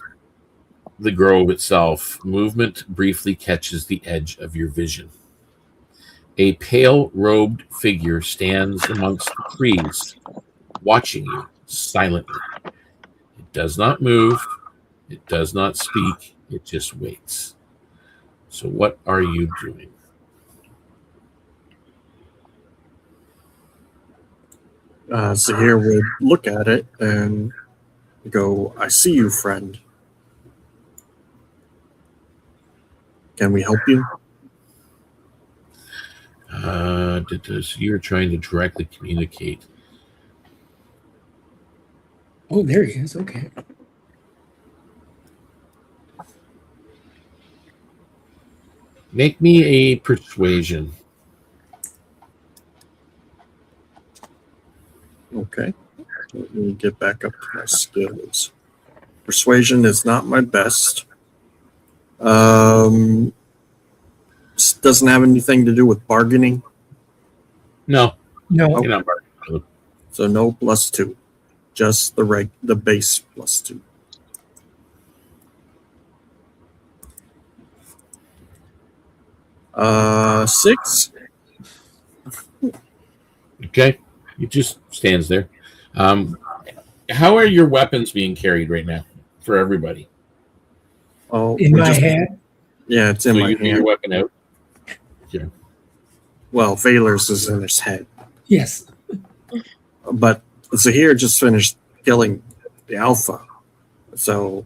[SPEAKER 2] the grove itself, movement briefly catches the edge of your vision. A pale-robed figure stands amongst the trees, watching you silently. It does not move. It does not speak. It just waits. So what are you doing?
[SPEAKER 3] Zahir would look at it and go, "I see you, friend. Can we help you?"
[SPEAKER 2] You're trying to directly communicate.
[SPEAKER 5] Oh, there he is. Okay.
[SPEAKER 2] Make me a persuasion.
[SPEAKER 3] Okay. Let me get back up to my skills. Persuasion is not my best. Doesn't have anything to do with bargaining.
[SPEAKER 2] No,
[SPEAKER 5] No.
[SPEAKER 2] you're not bargaining.
[SPEAKER 3] So no +2. Just the base +2. Six.
[SPEAKER 2] Okay, it just stands there. How are your weapons being carried right now for everybody?
[SPEAKER 3] Oh,
[SPEAKER 5] In my head?
[SPEAKER 3] Yeah, it's in my
[SPEAKER 2] you get your
[SPEAKER 3] hand.
[SPEAKER 2] weapon out. Yeah.
[SPEAKER 3] Well, Valor's is in his head.
[SPEAKER 5] Yes.
[SPEAKER 3] But Zahir just finished killing the alpha. So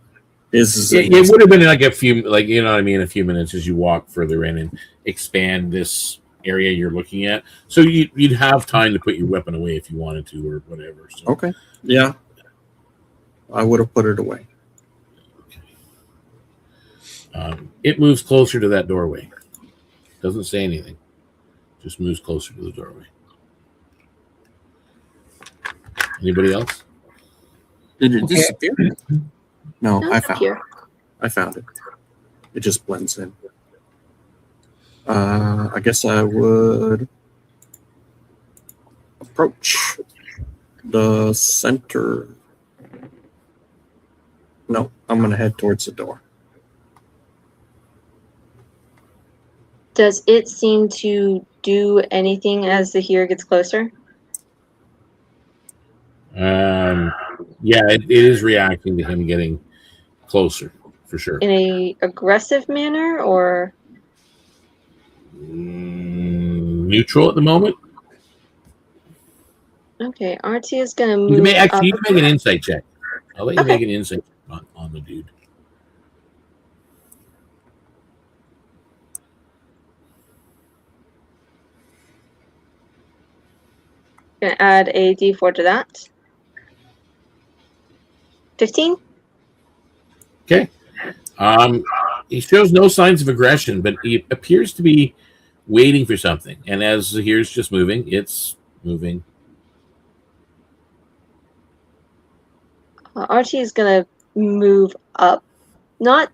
[SPEAKER 3] his is in
[SPEAKER 2] It
[SPEAKER 3] his-
[SPEAKER 2] would have been like a few, like, you know what I mean, a few minutes as you walk further in and expand this area you're looking at. So you'd have time to put your weapon away if you wanted to or whatever. So.
[SPEAKER 3] Okay. Yeah. I would have put it away.
[SPEAKER 2] It moves closer to that doorway. Doesn't say anything. Just moves closer to the doorway. Anybody else?
[SPEAKER 3] Did it disappear? No,
[SPEAKER 4] No,
[SPEAKER 3] I
[SPEAKER 4] it's up
[SPEAKER 3] found
[SPEAKER 4] here.
[SPEAKER 3] it. I found it. It just blends in. I guess I would approach the center. No, I'm going to head towards the door.
[SPEAKER 4] Does it seem to do anything as the here gets closer?
[SPEAKER 2] Yeah, it is reacting to him getting closer, for sure.
[SPEAKER 4] In a aggressive manner or
[SPEAKER 2] Neutral at the moment.
[SPEAKER 4] okay, RT is gonna
[SPEAKER 2] You
[SPEAKER 4] move
[SPEAKER 2] can
[SPEAKER 4] up.
[SPEAKER 2] make an insight check. I'll let you
[SPEAKER 4] Okay.
[SPEAKER 2] make an insight check on the dude.
[SPEAKER 4] Gonna add a D4 to that. 15?
[SPEAKER 2] Okay. He shows no signs of aggression, but he appears to be waiting for something. And as here's just moving, it's moving.
[SPEAKER 4] RT is gonna move up, not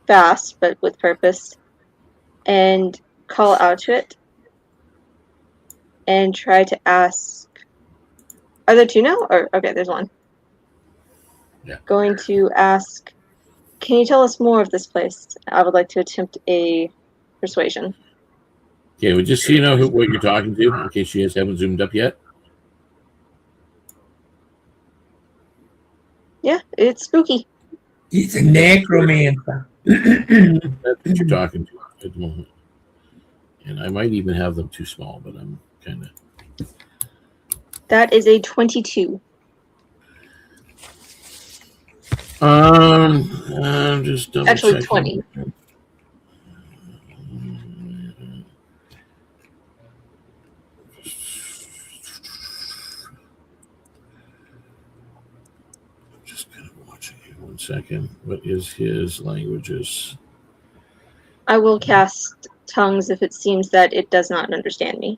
[SPEAKER 4] fast, but with purpose, and call out to it and try to ask. Are there two now? Or okay, there's one.
[SPEAKER 2] Yeah.
[SPEAKER 4] Going to ask, can you tell us more of this place? I would like to attempt a persuasion.
[SPEAKER 2] Okay, well, just so you know what you're talking to, in case you guys haven't zoomed up yet.
[SPEAKER 4] Yeah, it's spooky.
[SPEAKER 5] He's a necromancer.
[SPEAKER 2] That's what you're talking to at the moment. And I might even have them too small, but I'm kind of...
[SPEAKER 4] That is a 22.
[SPEAKER 2] I'm just double
[SPEAKER 4] Actually,
[SPEAKER 2] checking.
[SPEAKER 4] 20.
[SPEAKER 2] Just kind of watching here 1 second. What is his languages?
[SPEAKER 4] I will cast tongues if it seems that it does not understand me.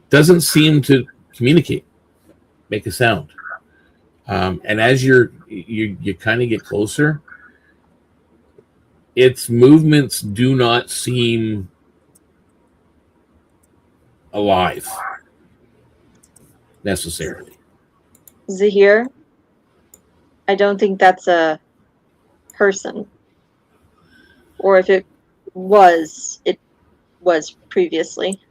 [SPEAKER 2] Doesn't seem to communicate, make a sound. And as you kind of get closer, its movements do not seem alive necessarily.
[SPEAKER 4] Zahir, I don't think that's a person. Or if it was previously.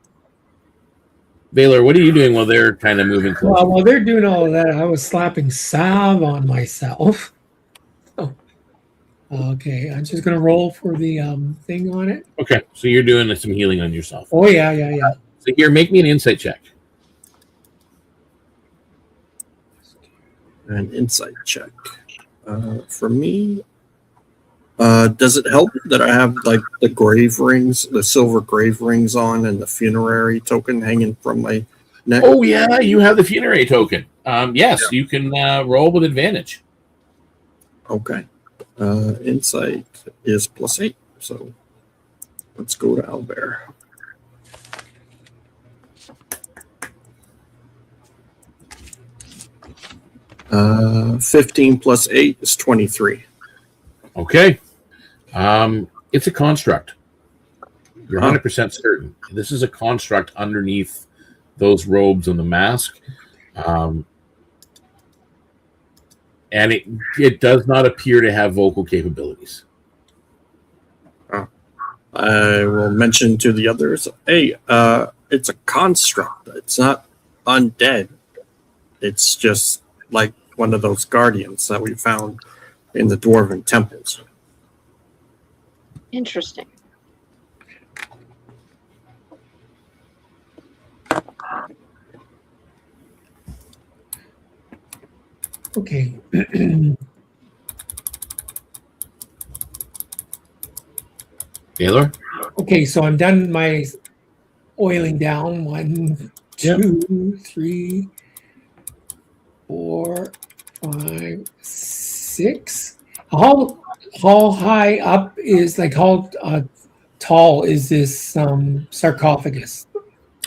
[SPEAKER 2] Baylor, what are you doing while they're kind of moving closer?
[SPEAKER 5] Well, while they're doing all of that, I was slapping salve on myself. Oh. Okay, I'm just gonna roll for the thing on it.
[SPEAKER 2] Okay, so you're doing some healing on yourself.
[SPEAKER 5] Oh yeah.
[SPEAKER 2] So here, make me an insight check.
[SPEAKER 3] An insight check. For me, does it help that I have like the grave rings, the silver grave rings on, and the funerary token hanging from my neck?
[SPEAKER 2] Oh yeah, you have the funerary token. Yes, you can roll with advantage.
[SPEAKER 3] Okay. Insight is +8, so let's go to Albert. 15 plus 8 is 23.
[SPEAKER 2] Okay. It's a construct. You're 100% certain. This is a construct underneath those robes and the mask. And it does not appear to have vocal capabilities.
[SPEAKER 3] I will mention to the others, hey, it's a construct. It's not undead. It's just like one of those guardians that we found in the dwarven temples.
[SPEAKER 4] Interesting.
[SPEAKER 5] Okay.
[SPEAKER 2] Taylor?
[SPEAKER 5] Okay, so I'm done my oiling down. 1, 2, 3, 4, 5, 6. How high up is, like, how tall is this sarcophagus?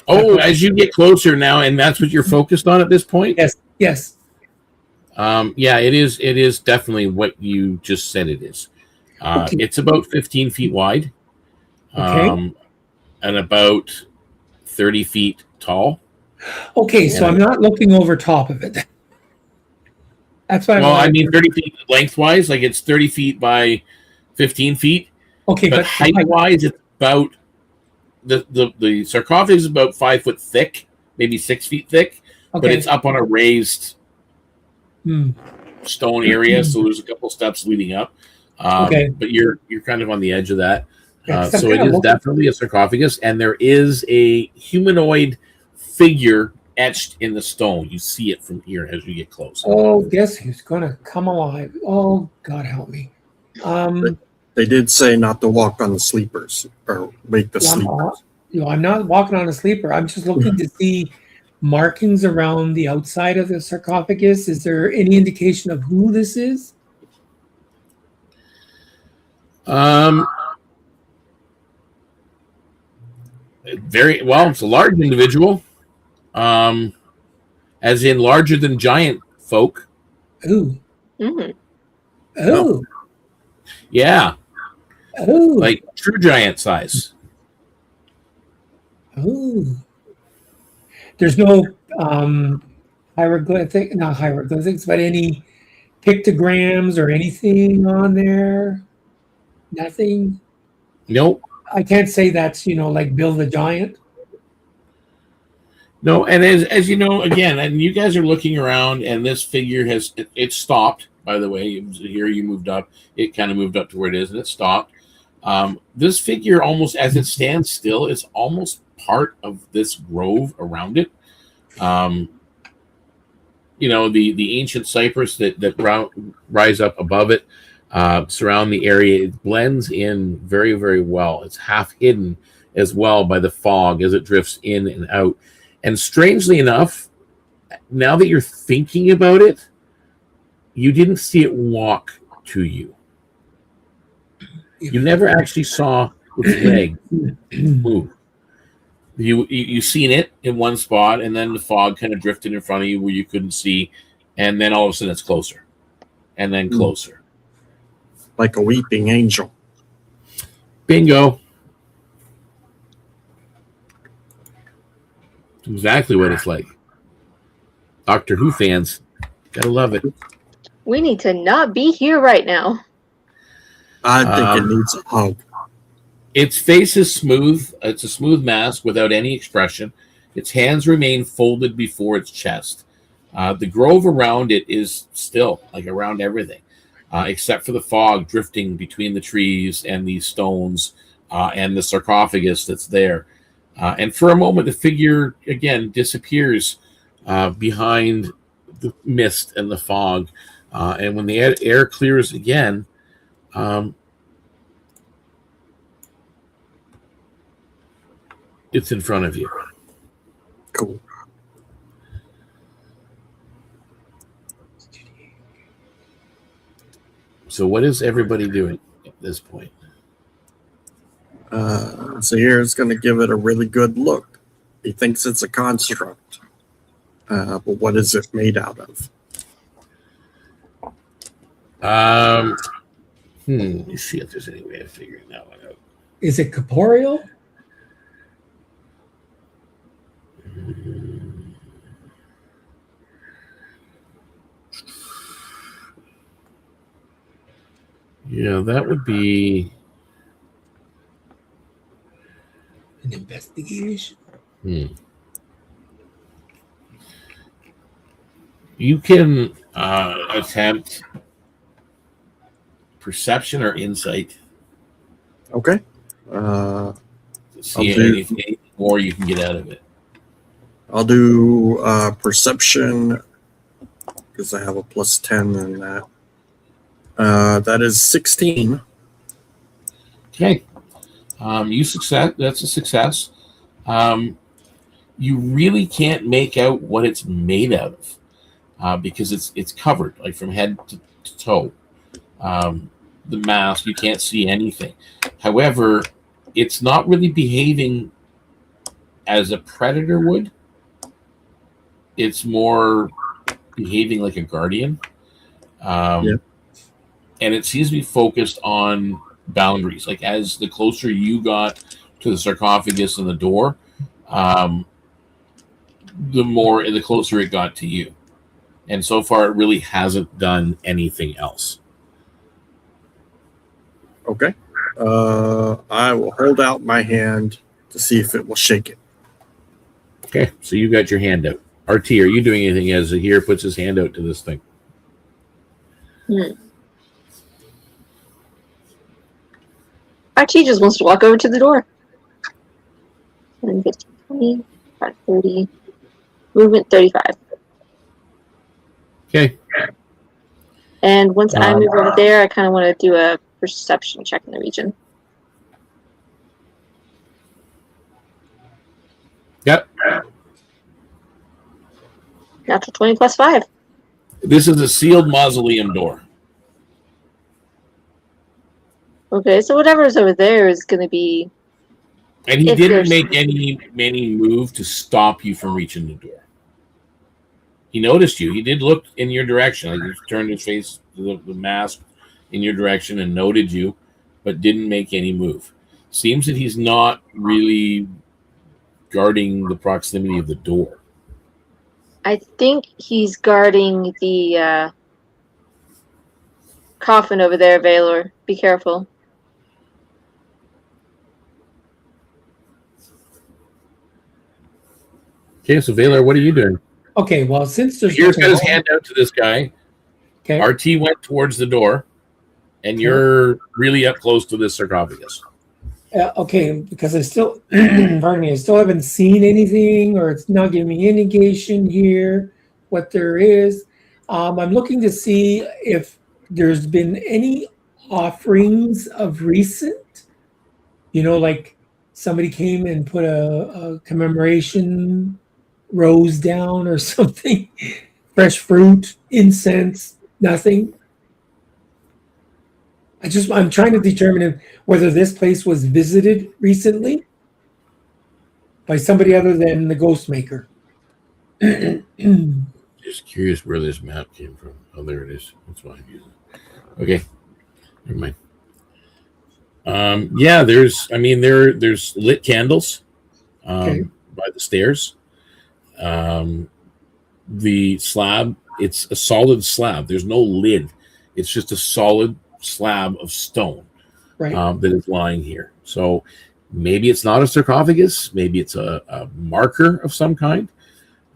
[SPEAKER 2] Oh, as you get closer now, and that's what you're focused on at this point?
[SPEAKER 5] Yes.
[SPEAKER 2] Yeah, it is definitely what you just said it is.
[SPEAKER 5] Okay.
[SPEAKER 2] It's about 15 feet wide.
[SPEAKER 5] Okay.
[SPEAKER 2] And about 30 feet tall.
[SPEAKER 5] Okay, so I'm not looking over top of it. That's why.
[SPEAKER 2] Well, I mean, 30 feet lengthwise, like it's 30 feet by 15 feet.
[SPEAKER 5] Okay,
[SPEAKER 2] but height-wise, it's about the sarcophagus is about 5 foot thick, maybe 6 feet thick, but it's up on a raised stone area, so there's a couple steps leading up. But you're kind of on the edge of that. So it is definitely a sarcophagus, and there is a humanoid figure etched in the stone. You see it from here as you get close.
[SPEAKER 5] Oh, guess who's gonna come alive? Oh, God help me.
[SPEAKER 3] They did say not to walk on the sleepers or wake the sleepers.
[SPEAKER 5] I'm not walking on a sleeper. I'm just looking to see markings around the outside of the sarcophagus. Is there any indication of who this is?
[SPEAKER 2] Very well. It's a large individual, as in larger than giant folk.
[SPEAKER 5] Ooh.
[SPEAKER 4] Mm-hmm.
[SPEAKER 5] Oh.
[SPEAKER 2] Yeah.
[SPEAKER 5] Oh.
[SPEAKER 2] Like true giant size.
[SPEAKER 5] Oh. There's no not hieroglyphics, but any pictograms or anything on there? Nothing?
[SPEAKER 2] Nope.
[SPEAKER 5] I can't say that's, like Bill the Giant.
[SPEAKER 2] No, and as you know, again, and you guys are looking around, and this figure it's stopped, by the way. Here you moved up. It kind of moved up to where it is, and it stopped. This figure, almost as it stands still, is almost part of this grove around it. The ancient cypress that rise up above it, surround the area. It blends in very, very well. It's half hidden as well by the fog as it drifts in and out. And strangely enough, now that you're thinking about it, you didn't see it walk to you. You never actually saw its leg move. You seen it in one spot, and then the fog kind of drifted in front of you where you couldn't see, and then all of a sudden it's closer, and then closer.
[SPEAKER 3] Like a weeping angel.
[SPEAKER 2] Bingo. Exactly what it's like. Doctor Who fans, gotta love it.
[SPEAKER 4] We need to not be here right now.
[SPEAKER 3] I think it needs a hug.
[SPEAKER 2] Its face is smooth. It's a smooth mask without any expression. Its hands remain folded before its chest. The grove around it is still, like around everything, except for the fog drifting between the trees and these stones and the sarcophagus that's there. And for a moment, the figure, again, disappears behind the mist and the fog. And when the air clears again, it's in front of you.
[SPEAKER 3] Cool.
[SPEAKER 2] So what is everybody doing at this point?
[SPEAKER 3] Zahir's going to give it a really good look. He thinks it's a construct. But what is it made out of?
[SPEAKER 2] Let me see if there's any way of figuring that one out.
[SPEAKER 5] Is it corporeal?
[SPEAKER 2] Yeah, that would be
[SPEAKER 5] An investigation.
[SPEAKER 2] You can attempt perception or insight
[SPEAKER 3] Okay.
[SPEAKER 2] to see
[SPEAKER 3] I'll do-
[SPEAKER 2] anything more you can get out of it.
[SPEAKER 3] I'll do perception because I have a plus 10 in that. That is 16.
[SPEAKER 2] Okay. You success. That's a success. You really can't make out what it's made out of because it's covered like from head to toe. The mask, you can't see anything. However, it's not really behaving as a predator would. It's more behaving like a guardian.
[SPEAKER 3] Yeah.
[SPEAKER 2] And it seems to be focused on boundaries. Like as the closer you got to the sarcophagus and the door, the closer it got to you. And so far, it really hasn't done anything else.
[SPEAKER 3] Okay. I will hold out my hand to see if it will shake it.
[SPEAKER 2] Okay, so you got your hand out. RT, are you doing anything as Zahir puts his hand out to this thing?
[SPEAKER 4] Archie just wants to walk over to the door. 10, 15, 20, 30, movement 35.
[SPEAKER 2] Okay.
[SPEAKER 4] And once I move over there, I kind of want to do a perception check in the region.
[SPEAKER 2] Yep.
[SPEAKER 4] Natural 20 plus 5.
[SPEAKER 2] This is a sealed mausoleum door.
[SPEAKER 4] Okay, so whatever's over there is going to be...
[SPEAKER 2] And he
[SPEAKER 4] If
[SPEAKER 2] didn't
[SPEAKER 4] there's-
[SPEAKER 2] make any move to stop you from reaching the door. He noticed you. He did look in your direction. Like he turned his face, the mask in your direction and noted you, but didn't make any move. Seems that he's not really guarding the proximity of the door.
[SPEAKER 4] I think he's guarding the coffin over there, Valor. Be careful.
[SPEAKER 2] Okay, so Valor, what are you doing?
[SPEAKER 5] Okay, well, since there's
[SPEAKER 2] Here's got
[SPEAKER 5] nothing
[SPEAKER 2] his hand out to this guy.
[SPEAKER 5] Okay.
[SPEAKER 2] RT went towards the door, and you're really up close to this sarcophagus.
[SPEAKER 5] Okay, because I still, pardon me, I still haven't seen anything, or it's not giving me indication here what there is. I'm looking to see if there's been any offerings of recent. You know, like somebody came and put a commemoration rose down or something. Fresh fruit, incense, nothing. I'm trying to determine whether this place was visited recently by somebody other than the ghost maker.
[SPEAKER 2] Just curious where this map came from. Oh, there it is. That's why I'm using it. Okay. Never mind. Yeah, there's lit candles by the stairs. The slab, it's a solid slab. There's no lid. It's just a solid slab of stone that is lying here. So maybe it's not a sarcophagus. Maybe it's a marker of some kind.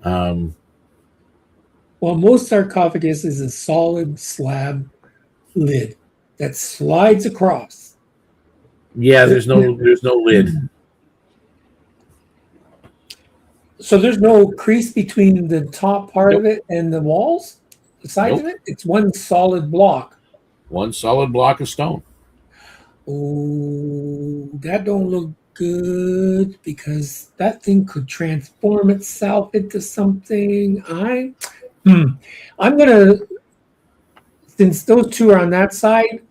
[SPEAKER 5] Well, most sarcophagus is a solid slab lid that slides across.
[SPEAKER 2] Yeah, there's no lid.
[SPEAKER 5] So there's no crease between the top part of it and the walls, the sides of it. It's one solid block.
[SPEAKER 2] One solid block of stone.
[SPEAKER 5] Oh, that don't look good because that thing could transform itself into something. I'm gonna, since those two are on that side,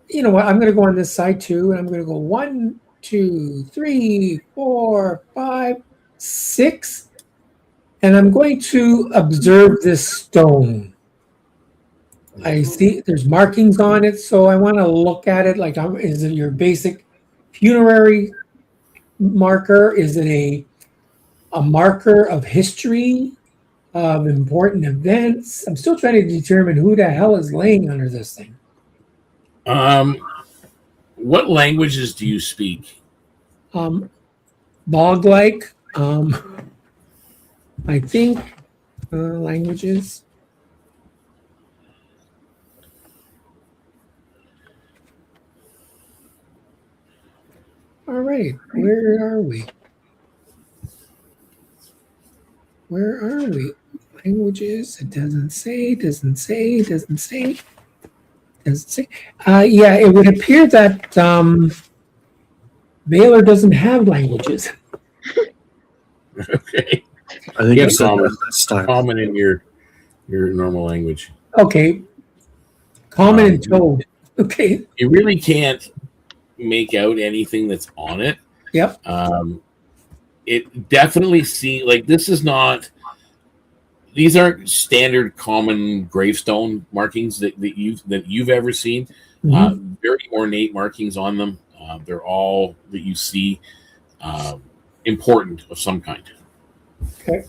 [SPEAKER 5] you know what? I'm gonna go on this side too, and I'm gonna go 1, 2, 3, 4, 5, 6, and I'm going to observe this stone. I see there's markings on it, so I want to look at it. Like, is it your basic funerary marker? Is it a marker of history, of important events? I'm still trying to determine who the hell is laying under this thing.
[SPEAKER 2] What languages do you speak?
[SPEAKER 5] Bog-like. I think languages. All right, where are we? Where are we? Languages. It doesn't say. Yeah, it would appear that Baylor doesn't have languages.
[SPEAKER 2] Okay.
[SPEAKER 3] I think
[SPEAKER 2] Yeah,
[SPEAKER 3] it's
[SPEAKER 2] common in your normal language.
[SPEAKER 5] Okay. Common and Toad. Okay.
[SPEAKER 2] You really can't make out anything that's on it.
[SPEAKER 5] Yep.
[SPEAKER 2] It definitely this is not. These aren't standard common gravestone markings that you've ever seen.
[SPEAKER 5] Mm-hmm.
[SPEAKER 2] Very ornate markings on them. They're all that you see important of some kind.
[SPEAKER 5] Okay.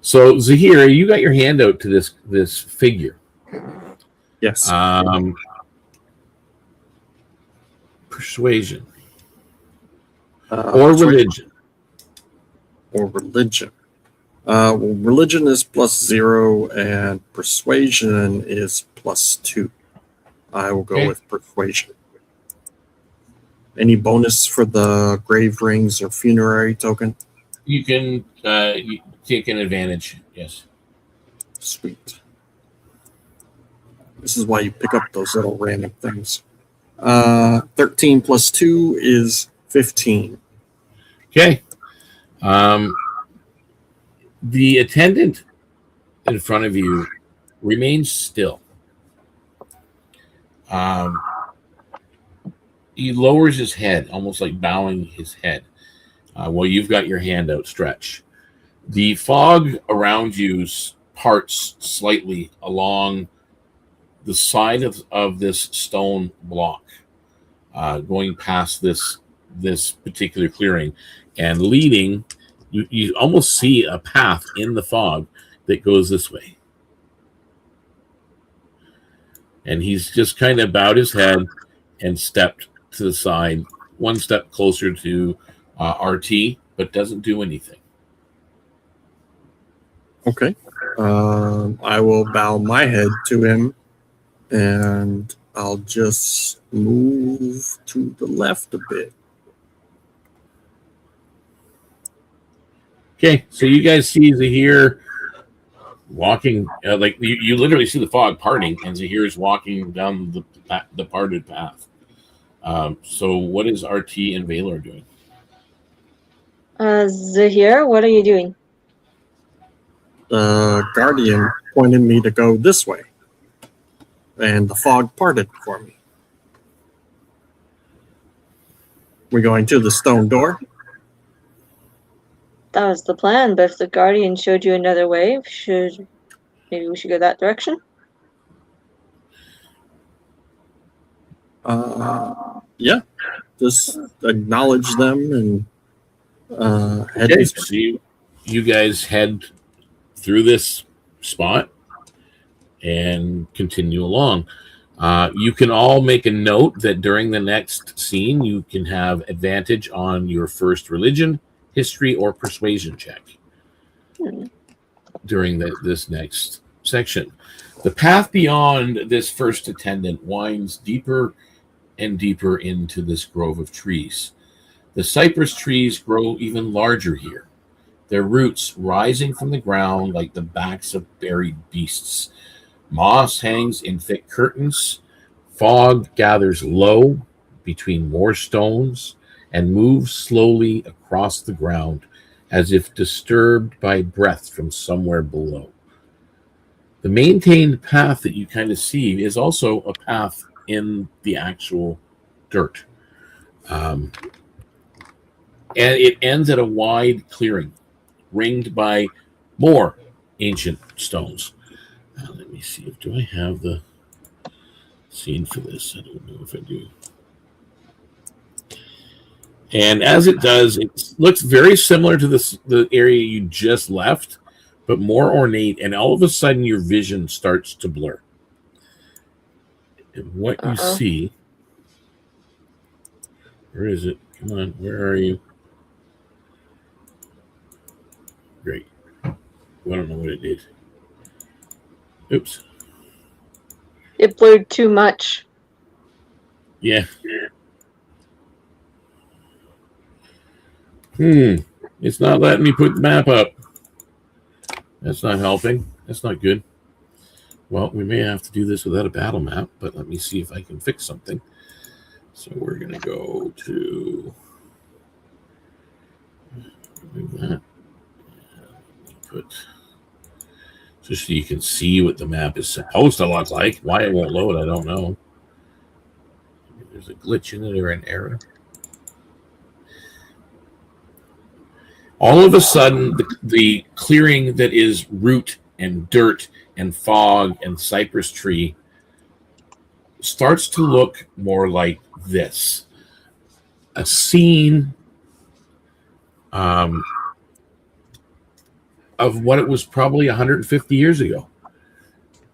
[SPEAKER 2] So Zahir, you got your hand out to this figure.
[SPEAKER 3] Yes.
[SPEAKER 2] Persuasion or religion.
[SPEAKER 3] Or religion. Well, religion is +0 and persuasion is +2. I will go with persuasion. Any bonus for the grave rings or funerary token?
[SPEAKER 2] You can take an advantage. Yes.
[SPEAKER 3] Sweet. This is why you pick up those little random things. 13 + 2 is 15.
[SPEAKER 2] Okay. The attendant in front of you remains still. He lowers his head, almost like bowing his head, while you've got your hand outstretched. The fog around you parts slightly along the side of this stone block, going past this particular clearing and leading. You almost see a path in the fog that goes this way. And he's just kind of bowed his head and stepped to the side, one step closer to RT, but doesn't do anything.
[SPEAKER 3] Okay. I will bow my head to him, and I'll just move to the left a bit.
[SPEAKER 2] Okay, so you guys see Zahir walking, you literally see the fog parting, and Zahir is walking down the parted path. So what is RT and Valor doing?
[SPEAKER 4] Zahir, what are you doing?
[SPEAKER 3] The guardian pointed me to go this way, and the fog parted for me. We're going to the stone door.
[SPEAKER 4] That was the plan, but if the Guardian showed you another way, maybe we should go that direction?
[SPEAKER 3] Yeah. Just acknowledge them and head
[SPEAKER 2] Okay,
[SPEAKER 3] this way.
[SPEAKER 2] so you guys head through this spot and continue along. You can all make a note that during the next scene, you can have advantage on your first religion, history, or persuasion check during this next section. The path beyond this first attendant winds deeper and deeper into this grove of trees. The cypress trees grow even larger here, their roots rising from the ground like the backs of buried beasts. Moss hangs in thick curtains. Fog gathers low between more stones and moves slowly across the ground as if disturbed by breath from somewhere below. The maintained path that you kind of see is also a path in the actual dirt. And it ends at a wide clearing, ringed by more ancient stones. Let me see if do I have the scene for this. I don't know if I do. And as it does, it looks very similar to the area you just left, but more ornate. And all of a sudden, your vision starts to blur. And what you see, where is it? Come on, where are you? Great. I don't know what it did. Oops.
[SPEAKER 4] It blurred too much.
[SPEAKER 2] Yeah. It's not letting me put the map up. That's not helping. That's not good. Well, we may have to do this without a battle map, but let me see if I can fix something. So we're going to go to that. Put just so you can see what the map is supposed to look like. Why it won't load, I don't know. There's a glitch in it or an error. All of a sudden, the clearing that is root and dirt and fog and cypress tree starts to look more like this. A scene of what it was probably 150 years ago.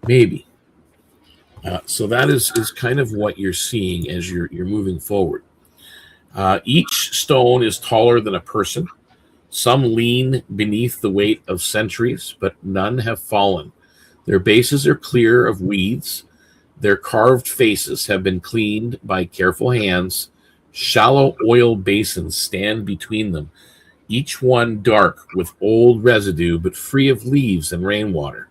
[SPEAKER 2] Maybe. So that is kind of what you're seeing as you're moving forward. Each stone is taller than a person. Some lean beneath the weight of centuries, but none have fallen. Their bases are clear of weeds. Their carved faces have been cleaned by careful hands. Shallow oil basins stand between them, each one dark with old residue, but free of leaves and rainwater.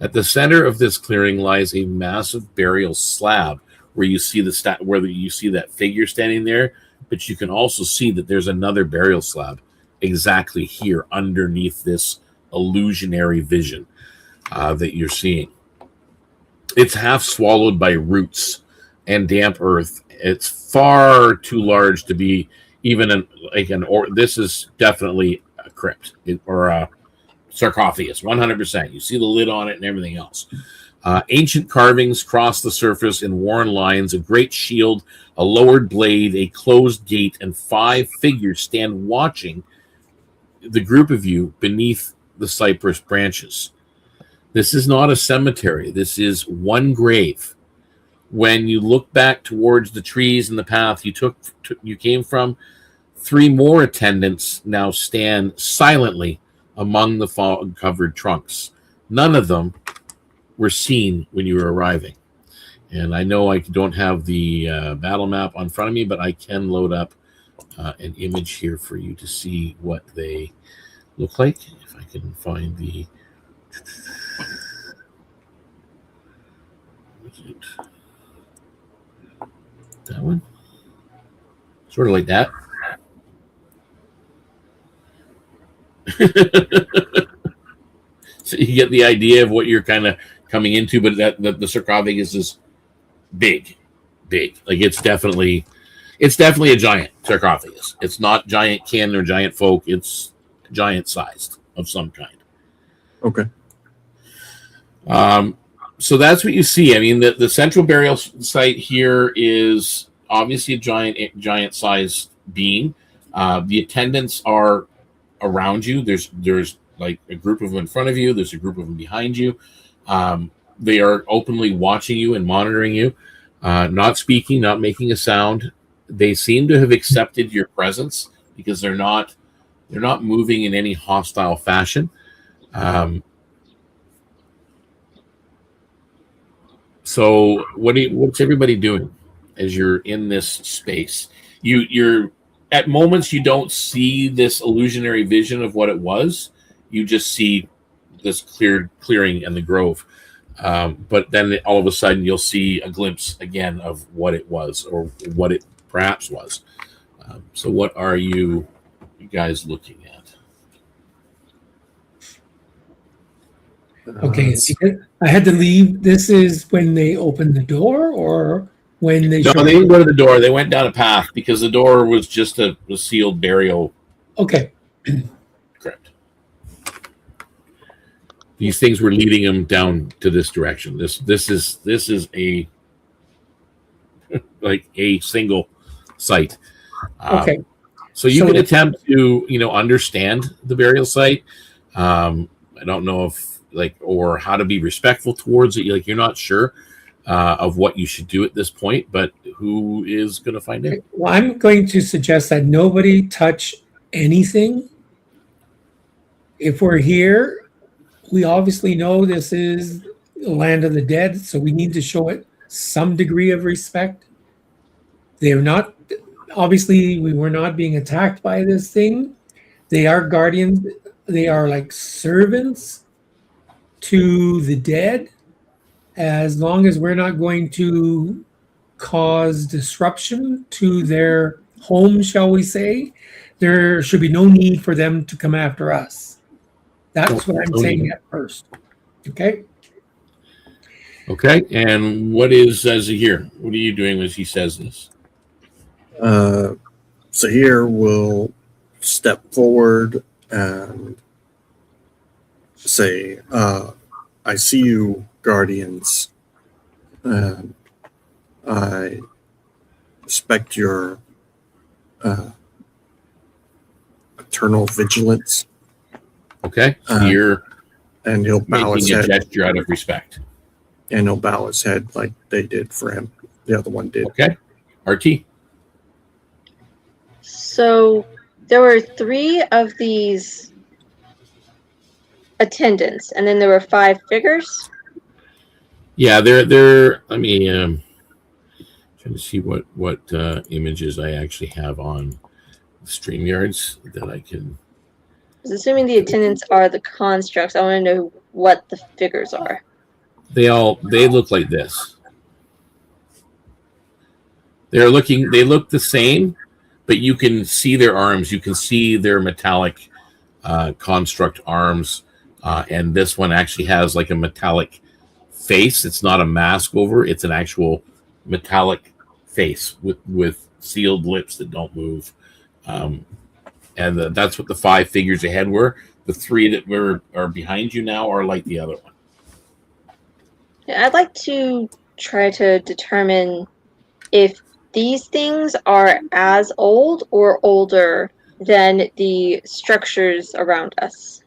[SPEAKER 2] At the center of this clearing lies a massive burial slab where you see where you see that figure standing there, but you can also see that there's another burial slab exactly here underneath this illusionary vision that you're seeing. It's half swallowed by roots and damp earth. It's far too large to be even this is definitely a crypt or a sarcophagus, 100%. You see the lid on it and everything else. Ancient carvings cross the surface in worn lines, a great shield, a lowered blade, a closed gate, and 5 figures stand watching the group of you beneath the cypress branches. This is not a cemetery. This is one grave. When you look back towards the trees and the path you came from, 3 more attendants now stand silently among the fog-covered trunks. None of them were seen when you were arriving. And I know I don't have the battle map on front of me, but I can load up an image here for you to see what they look like. If I can find the... That one? Sort of like that. So you get the idea of what you're kind of coming into, but the sarcophagus is big. Like it's definitely a giant sarcophagus. It's not giant kin or giant folk. It's giant sized of some kind.
[SPEAKER 3] Okay.
[SPEAKER 2] So that's what you see. I mean, the central burial site here is obviously a giant sized being. The attendants are around you. There's like a group of them in front of you. There's a group of them behind you. They are openly watching you and monitoring you, not speaking, not making a sound. They seem to have accepted your presence because they're not moving in any hostile fashion. So what's everybody doing as you're in this space? You're at moments you don't see this illusionary vision of what it was. You just see this clearing and the grove. But then all of a sudden you'll see a glimpse again of what it was or what it perhaps was. So what are you guys looking at?
[SPEAKER 5] Okay, I had to leave. This is when they opened the door, or when they...
[SPEAKER 2] No, they didn't go to the door. They went down a path because the door was just a sealed burial.
[SPEAKER 5] Okay.
[SPEAKER 2] Correct. these things were leading him down to this direction. This is a like a single site.
[SPEAKER 5] Okay.
[SPEAKER 2] So you can attempt to understand the burial site. I don't know if or how to be respectful towards it. You're not sure of what you should do at this point, but who is going to find out?
[SPEAKER 5] Well, I'm going to suggest that nobody touch anything. If we're here, we obviously know this is the land of the dead, so we need to show it some degree of respect. They're not, obviously, we were not being attacked by this thing. They are guardians. They are like servants to the dead. As long as we're not going to cause disruption to their home, shall we say, there should be no need for them to come after us. That's what I'm saying at first. Okay?
[SPEAKER 2] Okay, and what is Zahir? What are you doing as he says this?
[SPEAKER 3] Zahir will step forward and say, I see you, Guardians, and I respect your eternal vigilance.
[SPEAKER 2] Okay, so you're
[SPEAKER 3] and he'll bow his
[SPEAKER 2] making a
[SPEAKER 3] head.
[SPEAKER 2] gesture out of respect.
[SPEAKER 3] And he'll bow his head like they did for him. The other one did.
[SPEAKER 2] Okay, RT.
[SPEAKER 4] So there were 3 of these attendants, and then there were 5 figures.
[SPEAKER 2] Yeah, they're. Let me trying to see what images I actually have on StreamYards that I can.
[SPEAKER 4] Assuming the attendants are the constructs, I want to know what the figures are.
[SPEAKER 2] They look like this. They look the same, but you can see their arms. You can see their metallic construct arms, and this one actually has like a metallic face. It's not a mask over. It's an actual metallic face with sealed lips that don't move. And that's what the 5 figures ahead were. The 3 that are behind you now are like the other one.
[SPEAKER 4] Yeah, I'd like to try to determine if these things are as old or older than the structures around us.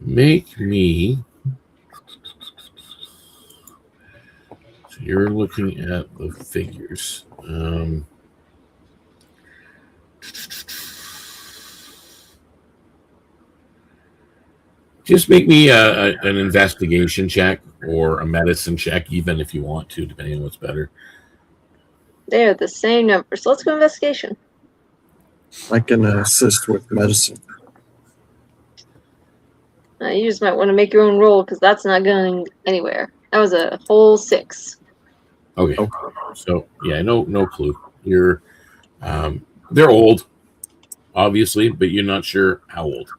[SPEAKER 2] Make me. So you're looking at the figures. Just make me an investigation check or a medicine check, even if you want to, depending on what's better.
[SPEAKER 4] They are the same number, so let's go investigation.
[SPEAKER 3] I can assist with medicine.
[SPEAKER 4] You just might want to make your own roll, because that's not going anywhere. That was a whole 6.
[SPEAKER 2] Okay. So yeah, no clue. You're they're old, obviously, but you're not sure how old.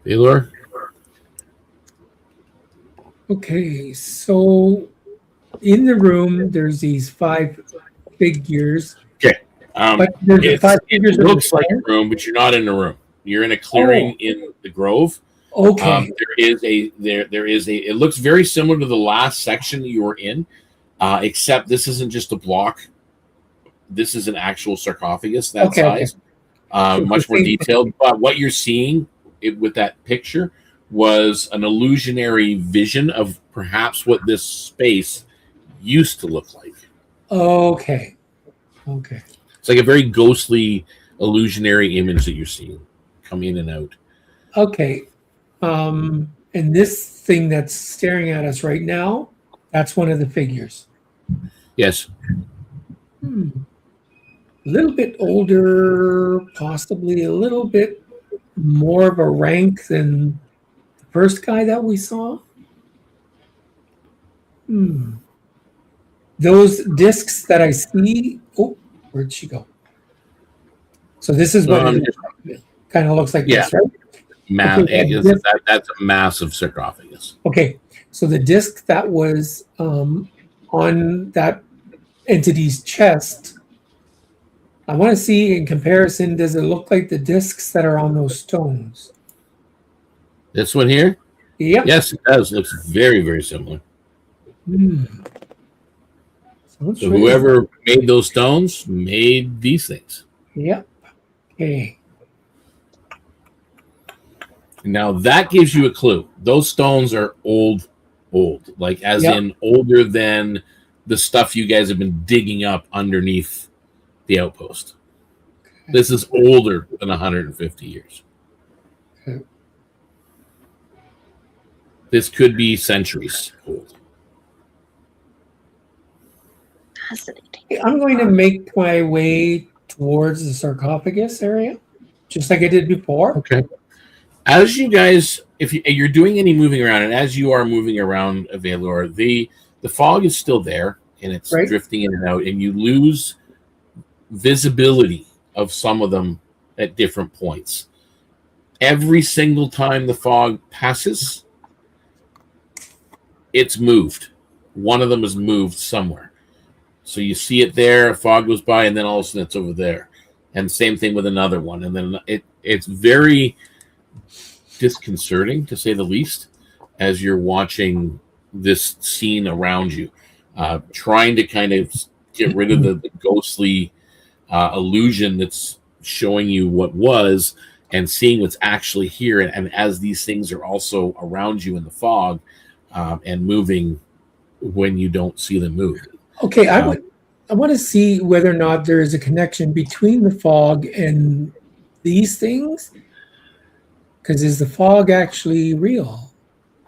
[SPEAKER 2] Baylor?
[SPEAKER 5] Okay, so in the room, there's these 5 figures.
[SPEAKER 2] Okay.
[SPEAKER 5] But there's 5 figures.
[SPEAKER 2] It looks like a room, but you're not in a room. You're in a clearing in the grove.
[SPEAKER 5] Okay.
[SPEAKER 2] There is a. It looks very similar to the last section that you were in, except this isn't just a block. This is an actual sarcophagus that size, much more detailed. But what you're seeing with that picture was an illusionary vision of perhaps what this space used to look like.
[SPEAKER 5] Okay.
[SPEAKER 2] It's like a very ghostly, illusionary image that you're seeing come in and out.
[SPEAKER 5] Okay. And this thing that's staring at us right now, that's one of the figures.
[SPEAKER 2] Yes.
[SPEAKER 5] A little bit older, possibly a little bit more of a rank than the first guy that we saw. Those discs that I see. Oh, where'd she go? So this is what it kind of looks like.
[SPEAKER 2] Yeah.
[SPEAKER 5] This, right?
[SPEAKER 2] That's a massive sarcophagus.
[SPEAKER 5] Okay, so the disc that was on that entity's chest I want to see in comparison, does it look like the discs that are on those stones?
[SPEAKER 2] This one here?
[SPEAKER 5] Yep.
[SPEAKER 2] Yes, it does. Looks very, very similar. So whoever made those stones made these things.
[SPEAKER 5] Yep. Okay.
[SPEAKER 2] Now that gives you a clue. Those stones are old, like as in older than the stuff you guys have been digging up underneath the outpost. Okay. This is older than 150 years.
[SPEAKER 5] Okay.
[SPEAKER 2] This could be centuries old.
[SPEAKER 4] Fascinating.
[SPEAKER 5] I'm going to make my way towards the sarcophagus area, just like I did before.
[SPEAKER 2] Okay. As you guys, if you're doing any moving around, and as you are moving around Avalor, the fog is still there, and it's drifting in and out, and you lose visibility of some of them at different points. Every single time the fog passes, it's moved. One of them is moved somewhere. So you see it there, a fog goes by, and then all of a sudden it's over there. And same thing with another one. And then it's very disconcerting, to say the least, as you're watching this scene around you, trying to kind of get rid of the ghostly illusion that's showing you what was and seeing what's actually here. And as these things are also around you in the fog and moving when you don't see them move.
[SPEAKER 5] Okay, I want to see whether or not there is a connection between the fog and these things. Because is the fog actually real?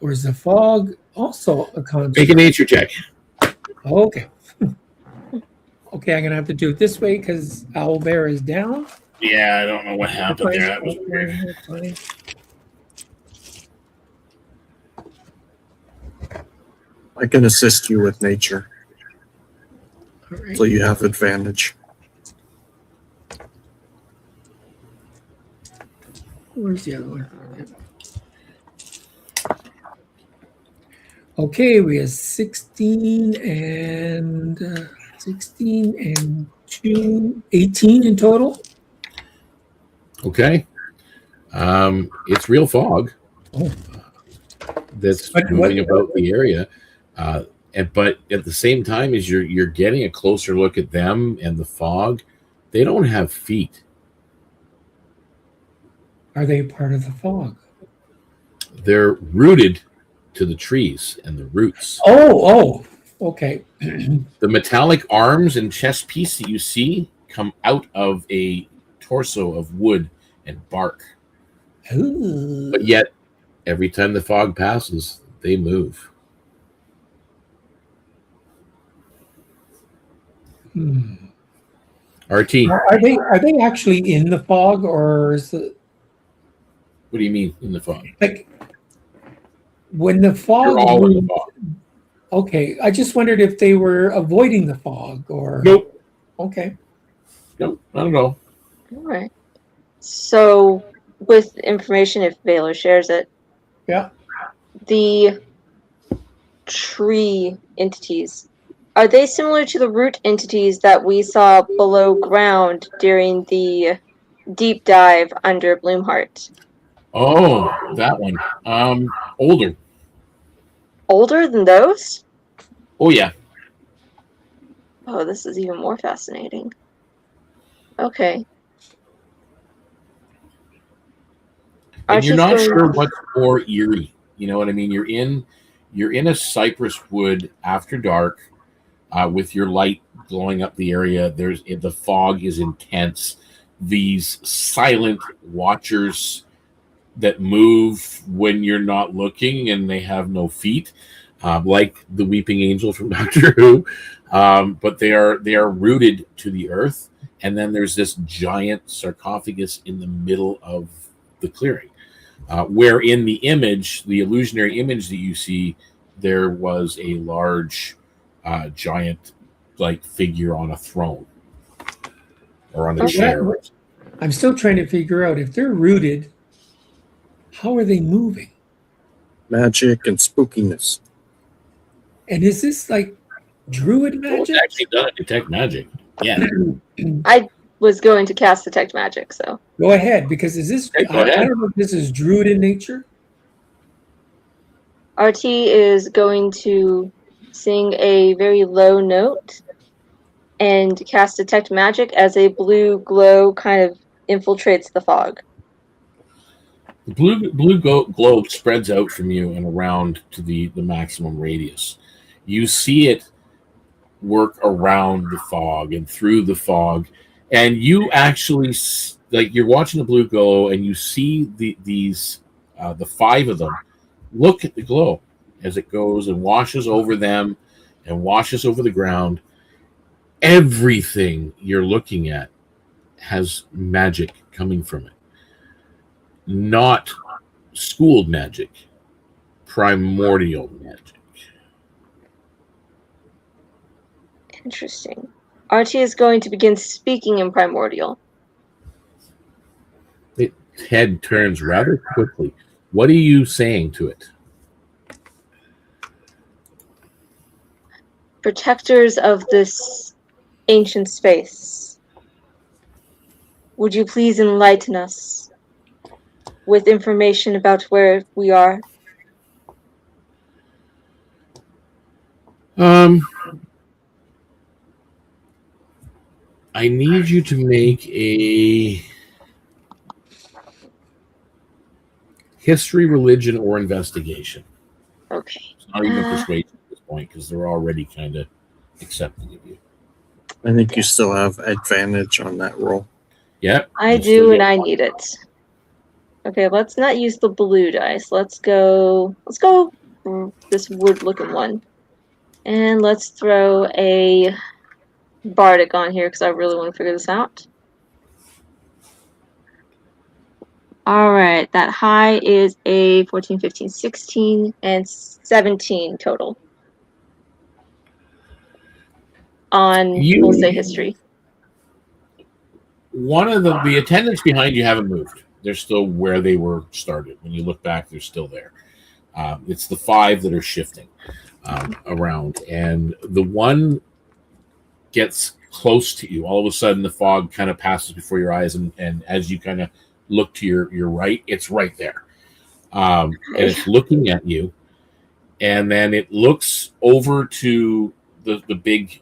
[SPEAKER 5] Or is the fog also a concept?
[SPEAKER 2] Make a nature check.
[SPEAKER 5] Okay. Okay, I'm going to have to do it this way because Owlbear is down.
[SPEAKER 2] Yeah, I don't know what happened there. That was weird.
[SPEAKER 3] I can assist you with nature.
[SPEAKER 5] Right.
[SPEAKER 3] So you have advantage.
[SPEAKER 5] Where's the other one? Okay, we have 16 and 2, 18 in total.
[SPEAKER 2] Okay. It's real fog.
[SPEAKER 5] Oh.
[SPEAKER 2] That's moving about the area. But at the same time, as you're getting a closer look at them and the fog, they don't have feet.
[SPEAKER 5] Are they part of the fog?
[SPEAKER 2] They're rooted to the trees and the roots.
[SPEAKER 5] Oh, okay.
[SPEAKER 2] The metallic arms and chest piece that you see come out of a torso of wood and bark.
[SPEAKER 5] Ooh.
[SPEAKER 2] But yet, every time the fog passes, they move. RT.
[SPEAKER 5] Are they actually in the fog, or is it?
[SPEAKER 2] What do you mean in the fog?
[SPEAKER 5] Like when the fog.
[SPEAKER 2] They're all in the fog.
[SPEAKER 5] Okay, I just wondered if they were avoiding the fog, or.
[SPEAKER 2] Nope.
[SPEAKER 5] Okay.
[SPEAKER 2] Nope, not at all.
[SPEAKER 4] All right. So, with information, if Valor shares it,
[SPEAKER 5] Yeah.
[SPEAKER 4] the tree entities, are they similar to the root entities that we saw below ground during the deep dive under Bloomheart?
[SPEAKER 2] Oh, that one. Older.
[SPEAKER 4] Older than those?
[SPEAKER 2] Oh, yeah.
[SPEAKER 4] Oh, this is even more fascinating. Okay.
[SPEAKER 2] And you're not sure what's more eerie. You know what I mean? You're in a cypress wood after dark, with your light glowing up the area. The fog is intense. These silent watchers that move when you're not looking, and they have no feet, like the weeping angel from Doctor Who. But they are rooted to the earth. And then there's this giant sarcophagus in the middle of the clearing, where in the image, the illusionary image that you see, there was a large, giant, like figure on a throne or on a chair.
[SPEAKER 5] I'm still trying to figure out if they're rooted, how are they moving?
[SPEAKER 3] Magic and spookiness.
[SPEAKER 5] And is this like druid magic?
[SPEAKER 2] It's actually done to detect magic. Yeah.
[SPEAKER 4] was going to cast Detect Magic, so.
[SPEAKER 5] Go ahead, because is this?
[SPEAKER 2] Okay, go
[SPEAKER 5] I
[SPEAKER 2] ahead.
[SPEAKER 5] don't know if this is druid in nature.
[SPEAKER 4] RT is going to sing a very low note and cast Detect Magic as a blue glow kind of infiltrates the fog.
[SPEAKER 2] The blue globe spreads out from you and around to the maximum radius. You see it work around the fog and through the fog, and you actually, like, you're watching the blue glow and you see the 5 of them look at the glow as it goes and washes over them and washes over the ground. Everything you're looking at has magic coming from it. Not schooled magic, primordial magic.
[SPEAKER 4] Interesting. RT is going to begin speaking in Primordial.
[SPEAKER 2] Its head turns rather quickly. What are you saying to it?
[SPEAKER 4] Protectors of this ancient space, would you please enlighten us with information about where we are?
[SPEAKER 2] I need you to make a history, religion, or investigation.
[SPEAKER 4] Okay.
[SPEAKER 2] It's not even persuasion at this point because they're already kind of accepting of you.
[SPEAKER 3] I think you still have advantage on that roll.
[SPEAKER 2] Yep.
[SPEAKER 4] I do, and I need it. Okay, let's not use the blue dice. Let's go this wood-looking one. And let's throw a bardic on here because I really want to figure this out. All right, that high is a 14, 15, 16, and 17 total. We'll say history.
[SPEAKER 2] One of the attendants behind you haven't moved. They're still where they were started. When you look back, they're still there. It's the 5 that are shifting around, and the one gets close to you. All of a sudden, the fog kind of passes before your eyes, and as you kind of look to your right, it's right there. And it's looking at you, and then it looks over to the big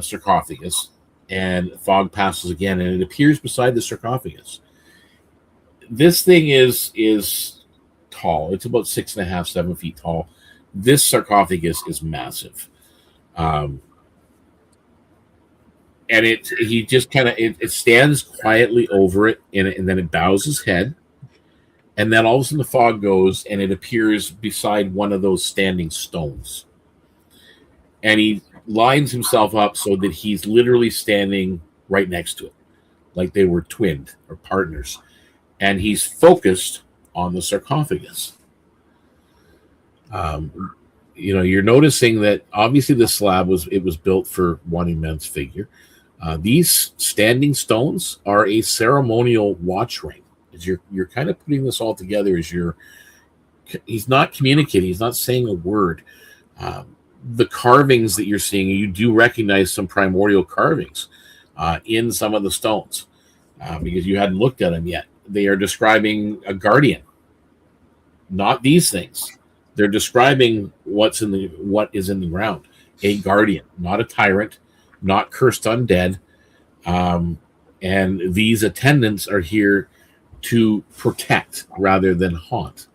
[SPEAKER 2] sarcophagus, and fog passes again, and it appears beside the sarcophagus. This thing is tall. It's about 6.5, 7 feet tall. This sarcophagus is massive. And he just kind of it stands quietly over it, and then it bows his head, and then all of a sudden the fog goes, and it appears beside one of those standing stones, and he lines himself up so that he's literally standing right next to it, like they were twinned or partners, and he's focused on the sarcophagus. You're noticing that obviously the slab was built for one immense figure. These standing stones are a ceremonial watch ring. As you're kind of putting this all together, he's not communicating, he's not saying a word. The carvings that you're seeing, you do recognize some primordial carvings in some of the stones because you hadn't looked at them yet. They are describing a guardian, not these things. They're describing what is in the ground. A guardian, not a tyrant, not cursed undead. And these attendants are here to protect rather than haunt,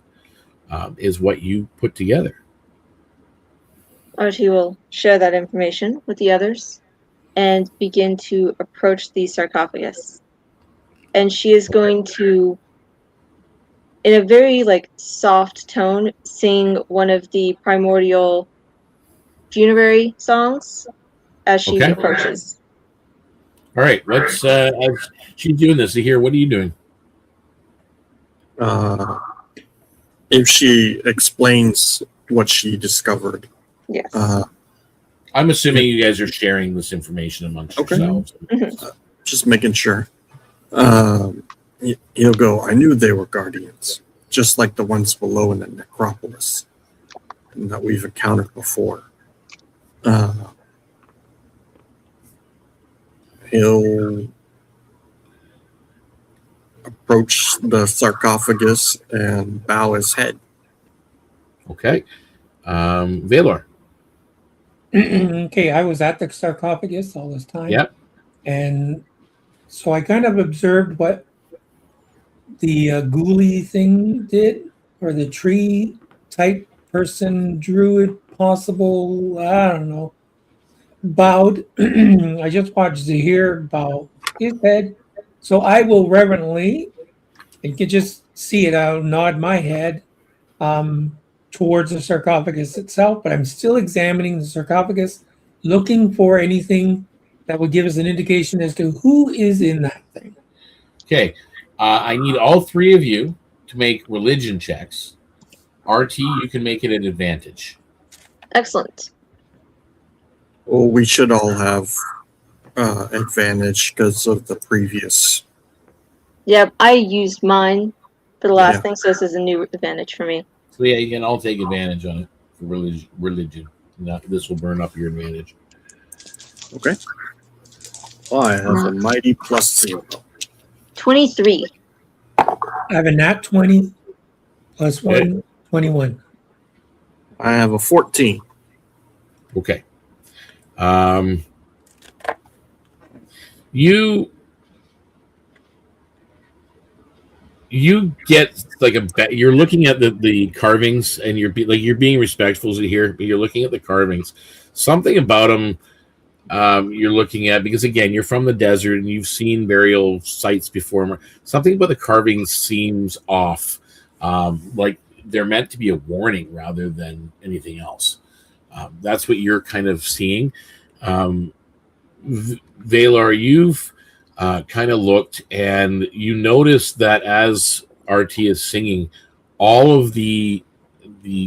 [SPEAKER 2] is what you put together.
[SPEAKER 4] Archie will share that information with the others and begin to approach the sarcophagus. And she is going to, in a very soft tone, sing one of the primordial funerary songs as she approaches.
[SPEAKER 2] All right, let's. As she's doing this, here, what are you doing?
[SPEAKER 3] If she explains what she discovered.
[SPEAKER 4] Yes.
[SPEAKER 2] I'm assuming you guys are sharing this information amongst yourselves.
[SPEAKER 3] Just making sure. He'll go, I knew they were guardians, just like the ones below in the necropolis and that we've encountered before. He'll approach the sarcophagus and bow his head.
[SPEAKER 2] Okay. Valor.
[SPEAKER 5] Okay, I was at the sarcophagus all this time.
[SPEAKER 2] Yep.
[SPEAKER 5] And so I kind of observed what the ghoulie thing did, or the tree type person, druid, possible, I don't know, bowed. I just watched Zahir bow his head. So I will reverently, you can just see it, I'll nod my head towards the sarcophagus itself, but I'm still examining the sarcophagus, looking for anything that would give us an indication as to who is in that thing.
[SPEAKER 2] Okay. I need all three of you to make religion checks. RT, you can make it an advantage.
[SPEAKER 4] Excellent.
[SPEAKER 3] Well, we should all have advantage because of the previous.
[SPEAKER 4] Yep, I used mine for the last
[SPEAKER 3] Yeah.
[SPEAKER 4] thing, so this is a new advantage for me.
[SPEAKER 2] So yeah, you can all take advantage on it for religion. Now, this will burn up your advantage.
[SPEAKER 3] Okay. Well, I have a mighty +0.
[SPEAKER 4] 23.
[SPEAKER 5] I have a nat 20 plus 1,
[SPEAKER 2] Okay.
[SPEAKER 5] 21.
[SPEAKER 3] I have a 14.
[SPEAKER 2] Okay. You get like you're looking at the carvings, and you're being respectful here, but you're looking at the carvings. Something about them you're looking at, because again, you're from the desert and you've seen burial sites before. Something about the carvings seems off, like they're meant to be a warning rather than anything else. That's what you're kind of seeing. Valor, you've kind of looked, and you notice that as RT is singing, all of the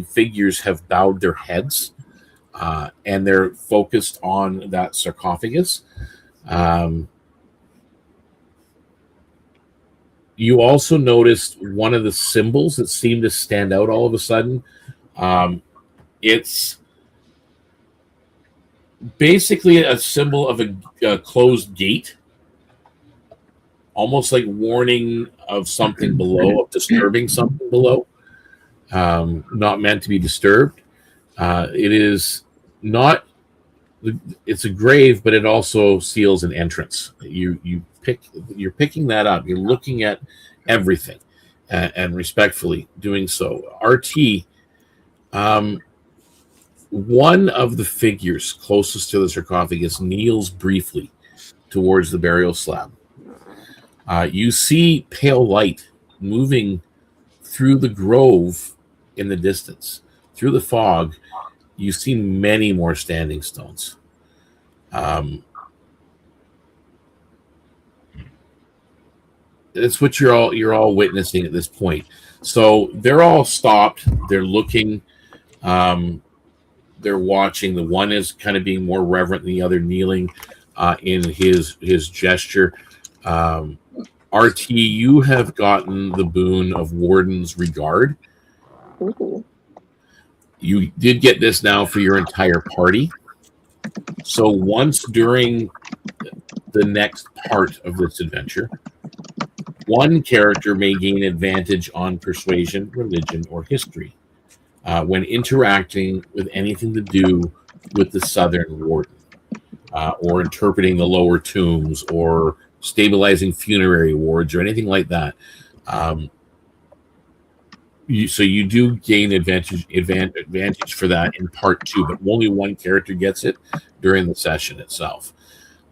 [SPEAKER 2] figures have bowed their heads, and they're focused on that sarcophagus. You also noticed one of the symbols that seemed to stand out all of a sudden. It's basically a symbol of a closed gate, almost like warning of something below, of disturbing something below, not meant to be disturbed. It is not, it's a grave, but it also seals an entrance. You're picking that up. You're looking at everything and respectfully doing so. RT, one of the figures closest to the sarcophagus kneels briefly towards the burial slab. You see pale light moving through the grove in the distance. Through the fog, you see many more standing stones. It's what you're all witnessing at this point. So they're all stopped. They're looking. They're watching. The one is kind of being more reverent than the other, kneeling in his gesture. RT, you have gotten the boon of Warden's Regard.
[SPEAKER 4] Ooh.
[SPEAKER 2] You did get this now for your entire party. So once during the next part of this adventure, one character may gain advantage on persuasion, religion, or history when interacting with anything to do with the Southern Warden, or interpreting the lower tombs, or stabilizing funerary wards, or anything like that. So you do gain advantage for that in part 2, but only one character gets it during the session itself.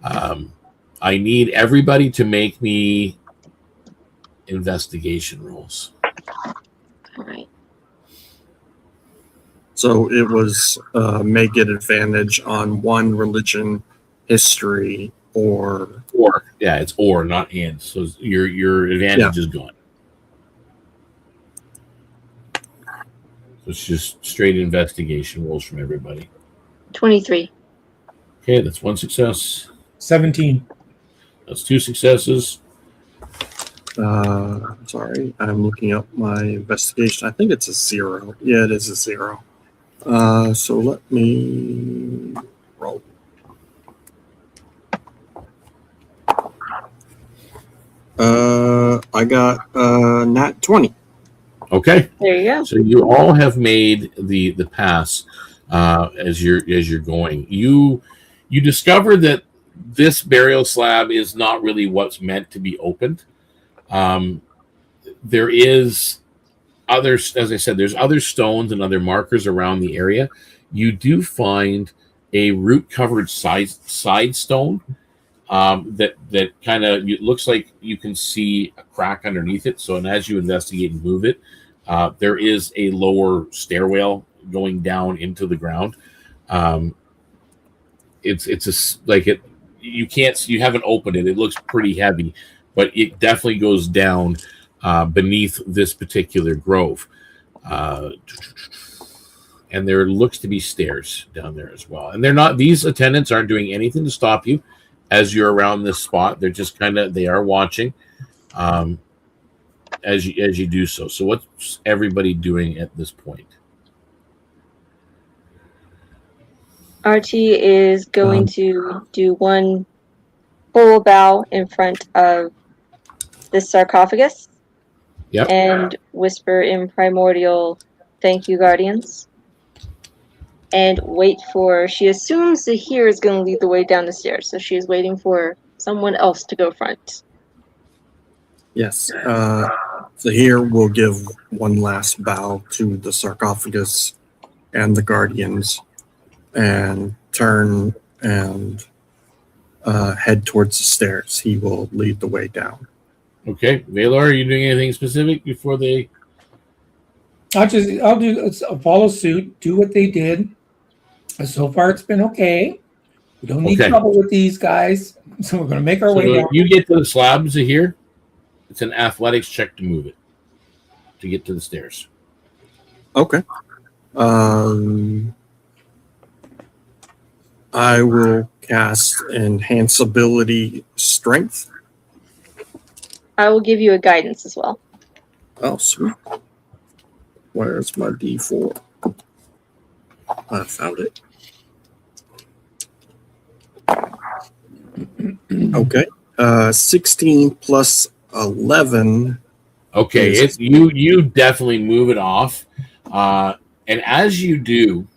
[SPEAKER 2] I need everybody to make me investigation rolls.
[SPEAKER 4] All right.
[SPEAKER 3] So it was may get advantage on one religion, history, or
[SPEAKER 2] yeah, it's or, not and. So your advantage is gone. So it's just straight investigation rolls from everybody.
[SPEAKER 4] 23.
[SPEAKER 2] Okay, that's one success.
[SPEAKER 5] 17.
[SPEAKER 2] That's 2 successes.
[SPEAKER 3] Sorry, I'm looking up my investigation. I think it's a 0. Yeah, it is a 0. So let me roll. I got nat 20.
[SPEAKER 2] Okay.
[SPEAKER 4] There you go.
[SPEAKER 2] So you all have made the pass as you're going. You discover that this burial slab is not really what's meant to be opened. There is others, as I said, there's other stones and other markers around the area. You do find a root-covered side stone that kind of looks like you can see a crack underneath it. So, and as you investigate and move it, there is a lower stairwell going down into the ground. You haven't opened it. It looks pretty heavy, but it definitely goes down beneath this particular grove. And there looks to be stairs down there as well. And these attendants aren't doing anything to stop you as you're around this spot. They're just they are watching as you do so. So what's everybody doing at this point?
[SPEAKER 4] Archie is going to do one full bow in front of this sarcophagus.
[SPEAKER 2] Yep.
[SPEAKER 4] And whisper in primordial, "Thank you, guardians." And wait for, she assumes Zahir is going to lead the way down the stairs, so she is waiting for someone else to go front.
[SPEAKER 3] Yes. Zahir will give one last bow to the sarcophagus and the guardians and turn and head towards the stairs. He will lead the way down.
[SPEAKER 2] Okay. Valor, are you doing anything specific before they...
[SPEAKER 5] I'll follow suit, do what they did. So far, it's been okay. We don't need trouble with these guys, so we're going to make our way down.
[SPEAKER 2] You get to the slabs here. It's an athletics check to move it, to get to the stairs.
[SPEAKER 3] Okay. I will cast Enhance Ability Strength.
[SPEAKER 4] I will give you a guidance as well.
[SPEAKER 3] Oh, sweet. Where's my D4? I found it. Okay. 16 plus 11.
[SPEAKER 2] Okay, you definitely move it off. And as you do,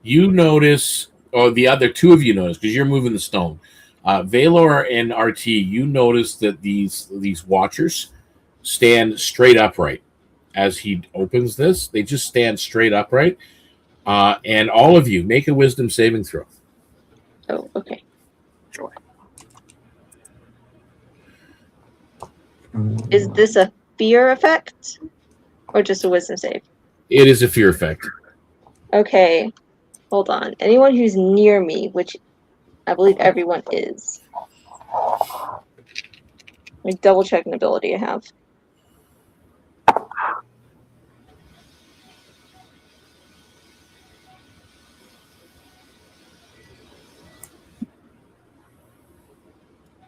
[SPEAKER 2] you notice, or the other two of you notice, because you're moving the stone. Valor and RT, you notice that these watchers stand straight upright as he opens this. They just stand straight upright. And all of you, make a wisdom saving throw.
[SPEAKER 4] Oh, okay.
[SPEAKER 3] Sure.
[SPEAKER 4] Is this a fear effect? Or just a wisdom save?
[SPEAKER 2] It is a fear effect.
[SPEAKER 4] Okay. Hold on. Anyone who's near me, which I believe everyone is. Let me double check an ability I have.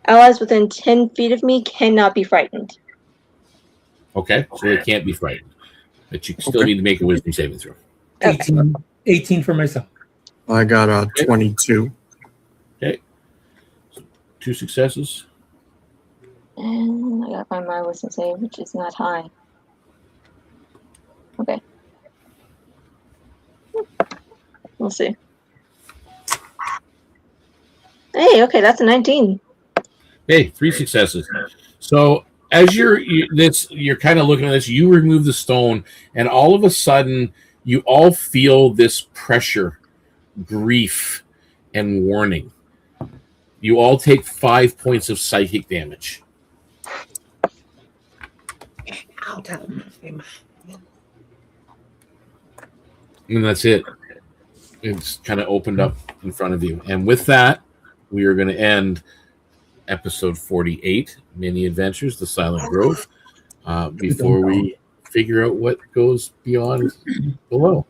[SPEAKER 4] Allies within 10 feet of me cannot be frightened.
[SPEAKER 2] Okay, so they can't be frightened. But you still need to make a wisdom saving throw.
[SPEAKER 4] Okay.
[SPEAKER 5] 18 for myself.
[SPEAKER 3] I got a 22.
[SPEAKER 2] Okay. So 2 successes.
[SPEAKER 4] And I gotta find my wisdom save, which is not high. Okay. We'll see. Hey, okay, that's a 19.
[SPEAKER 2] Hey, 3 successes. So as you're kind of looking at this, you remove the stone, and all of a sudden you all feel this pressure, grief, and warning. You all take 5 points of psychic damage. And that's it. It's kind of opened up in front of you. And with that, we are going to end episode 48, MiniAdventures, The Silent Grove, before we figure out what goes beyond below.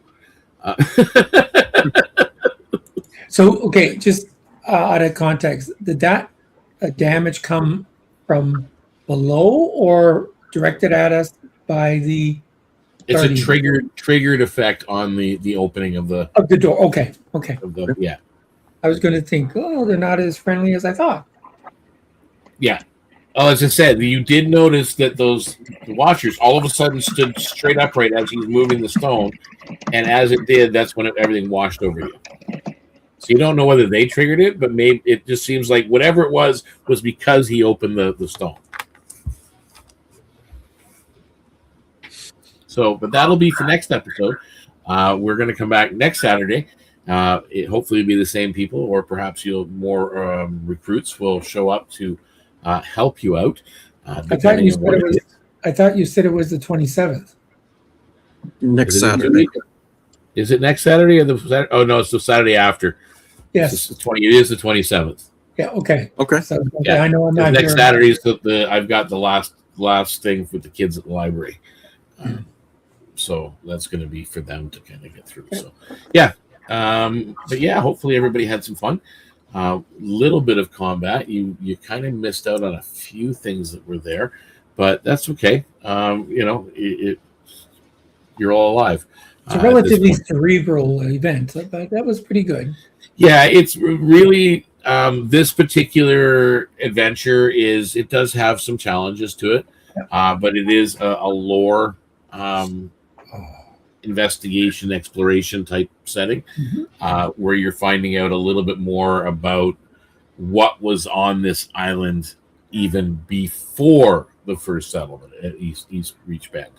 [SPEAKER 5] So, okay, just out of context, did that damage come from below or directed at us by the...
[SPEAKER 2] It's a triggered effect on the opening of the
[SPEAKER 5] door. Okay.
[SPEAKER 2] Yeah.
[SPEAKER 5] I was going to think, oh, they're not as friendly as I thought.
[SPEAKER 2] Yeah. Oh, as I said, you did notice that those watchers all of a sudden stood straight upright as he was moving the stone, and as it did, that's when everything washed over you. So you don't know whether they triggered it, but maybe it just seems like whatever it was because he opened the stone. So, but that'll be for next episode. We're going to come back next Saturday. It hopefully will be the same people, or perhaps more recruits will show up to help you out.
[SPEAKER 5] I thought you said it was the 27th.
[SPEAKER 3] Next Saturday.
[SPEAKER 2] Is it next Saturday or the Saturday? Oh no, it's the Saturday after.
[SPEAKER 5] Yes,
[SPEAKER 2] it is the 27th.
[SPEAKER 5] Yeah. Okay.
[SPEAKER 3] So,
[SPEAKER 2] yeah.
[SPEAKER 5] I know I'm not
[SPEAKER 2] next Saturday is I've got the last thing with the kids at the library. So that's going to be for them to kind of get through. So yeah. But yeah, hopefully everybody had some fun. Little bit of combat. You kind of missed out on a few things that were there, but that's okay. You're all alive.
[SPEAKER 5] It's a relatively cerebral event, but that was pretty good.
[SPEAKER 2] Yeah, it's really this particular adventure it does have some challenges to it, but it is a lore investigation, exploration type setting, where you're finding out a little bit more about what was on this island even before the first settlement at Eastreach Bend.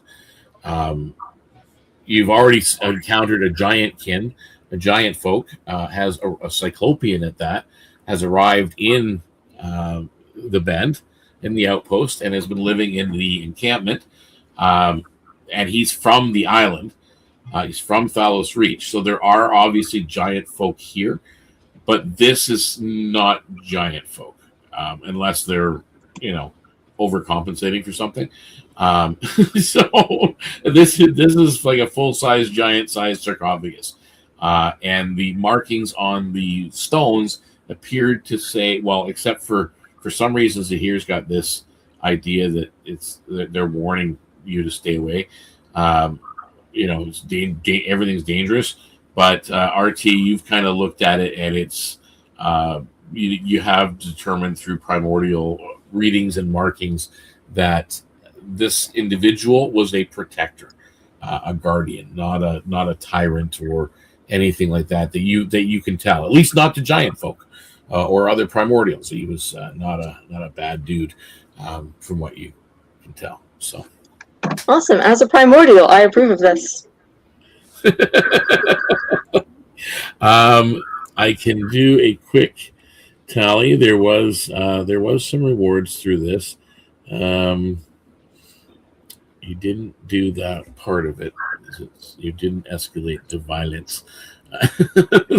[SPEAKER 2] You've already encountered a giant kin, a giant folk, has a cyclopean at that, has arrived in the Bend, in the outpost, and has been living in the encampment. And he's from the island. He's from Thalos Reach. So there are obviously giant folk here, but this is not giant folk, unless they're, overcompensating for something. So this is like a full-size, giant-sized sarcophagus. And the markings on the stones appeared to say, well, except for some reason, Zahir's got this idea that they're warning you to stay away. Everything's dangerous. But RT, you've kind of looked at it, and it's you have determined through primordial readings and markings that this individual was a protector, a guardian, not a tyrant or anything like that you can tell. At least not to giant folk or other primordials. He was not a bad dude, from what you can tell. So
[SPEAKER 4] awesome. As a primordial, I approve of this.
[SPEAKER 2] I can do a quick tally. There was some rewards through this. You didn't do that part of it. You didn't escalate to violence.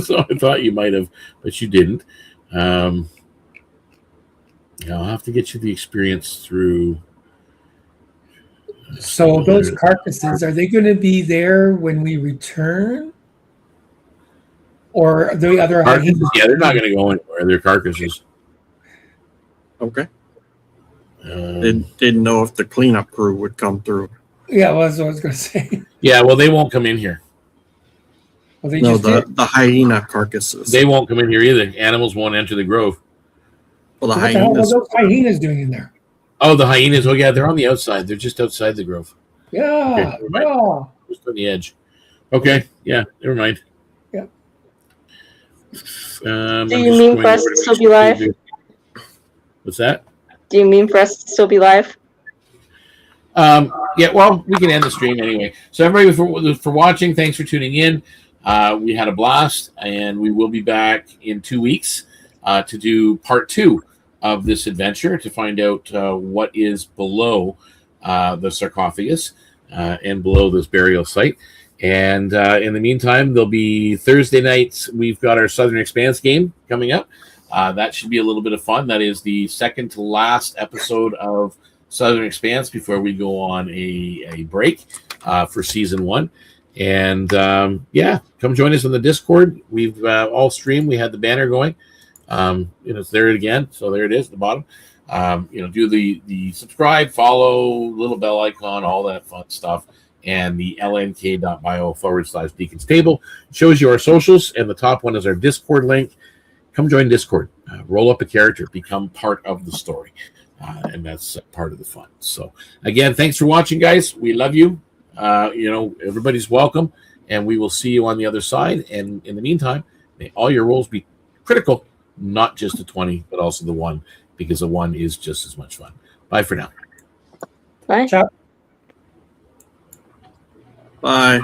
[SPEAKER 2] So I thought you might have, but you didn't. I'll have to get you the experience through.
[SPEAKER 5] So those carcasses, are they going to be there when we return? Or the other hyenas?
[SPEAKER 2] Yeah, they're not going to go anywhere. They're carcasses.
[SPEAKER 3] Okay. Didn't know if the cleanup crew would come through.
[SPEAKER 5] Yeah, well, that's what I was going to say.
[SPEAKER 2] Yeah, well, they won't come in here.
[SPEAKER 5] Well,
[SPEAKER 3] the hyena carcasses.
[SPEAKER 2] They won't come in here either. Animals won't enter the grove.
[SPEAKER 3] Well,
[SPEAKER 5] what the hell are those hyenas doing in there?
[SPEAKER 2] Oh, the hyenas. Oh, yeah, they're on the outside. They're just outside the grove.
[SPEAKER 5] Yeah,
[SPEAKER 2] okay, yeah. Just on the edge. Okay, yeah, never mind.
[SPEAKER 5] Yeah.
[SPEAKER 4] Do you mean for us to still be live?
[SPEAKER 2] What's that?
[SPEAKER 4] Do you mean for us to still be live?
[SPEAKER 2] Yeah, well, we can end the stream anyway. So everybody for watching, thanks for tuning in. We had a blast, and we will be back in 2 weeks to do part 2 of this adventure to find out what is below the sarcophagus and below this burial site. And in the meantime, there'll be Thursday nights. We've got our Southern Expanse game coming up. That should be a little bit of fun. That is the second to last episode of Southern Expanse before we go on a break for season 1. And come join us on the Discord. We've all streamed. We had the banner going. It's there again. So there it is at the bottom. Do the subscribe, follow, little bell icon, all that fun stuff. And the lnk.bio/DeaconsTable shows you our socials. And the top one is our Discord link. Come join Discord. Roll up a character. Become part of the story. and that's part of the fun. So again, thanks for watching, guys. We love you. Everybody's welcome, and we will see you on the other side. And in the meantime, may all your rolls be critical, not just a 20, but also the 1, because a 1 is just as much fun. Bye for now.
[SPEAKER 4] Bye.
[SPEAKER 5] Ciao.
[SPEAKER 3] Bye.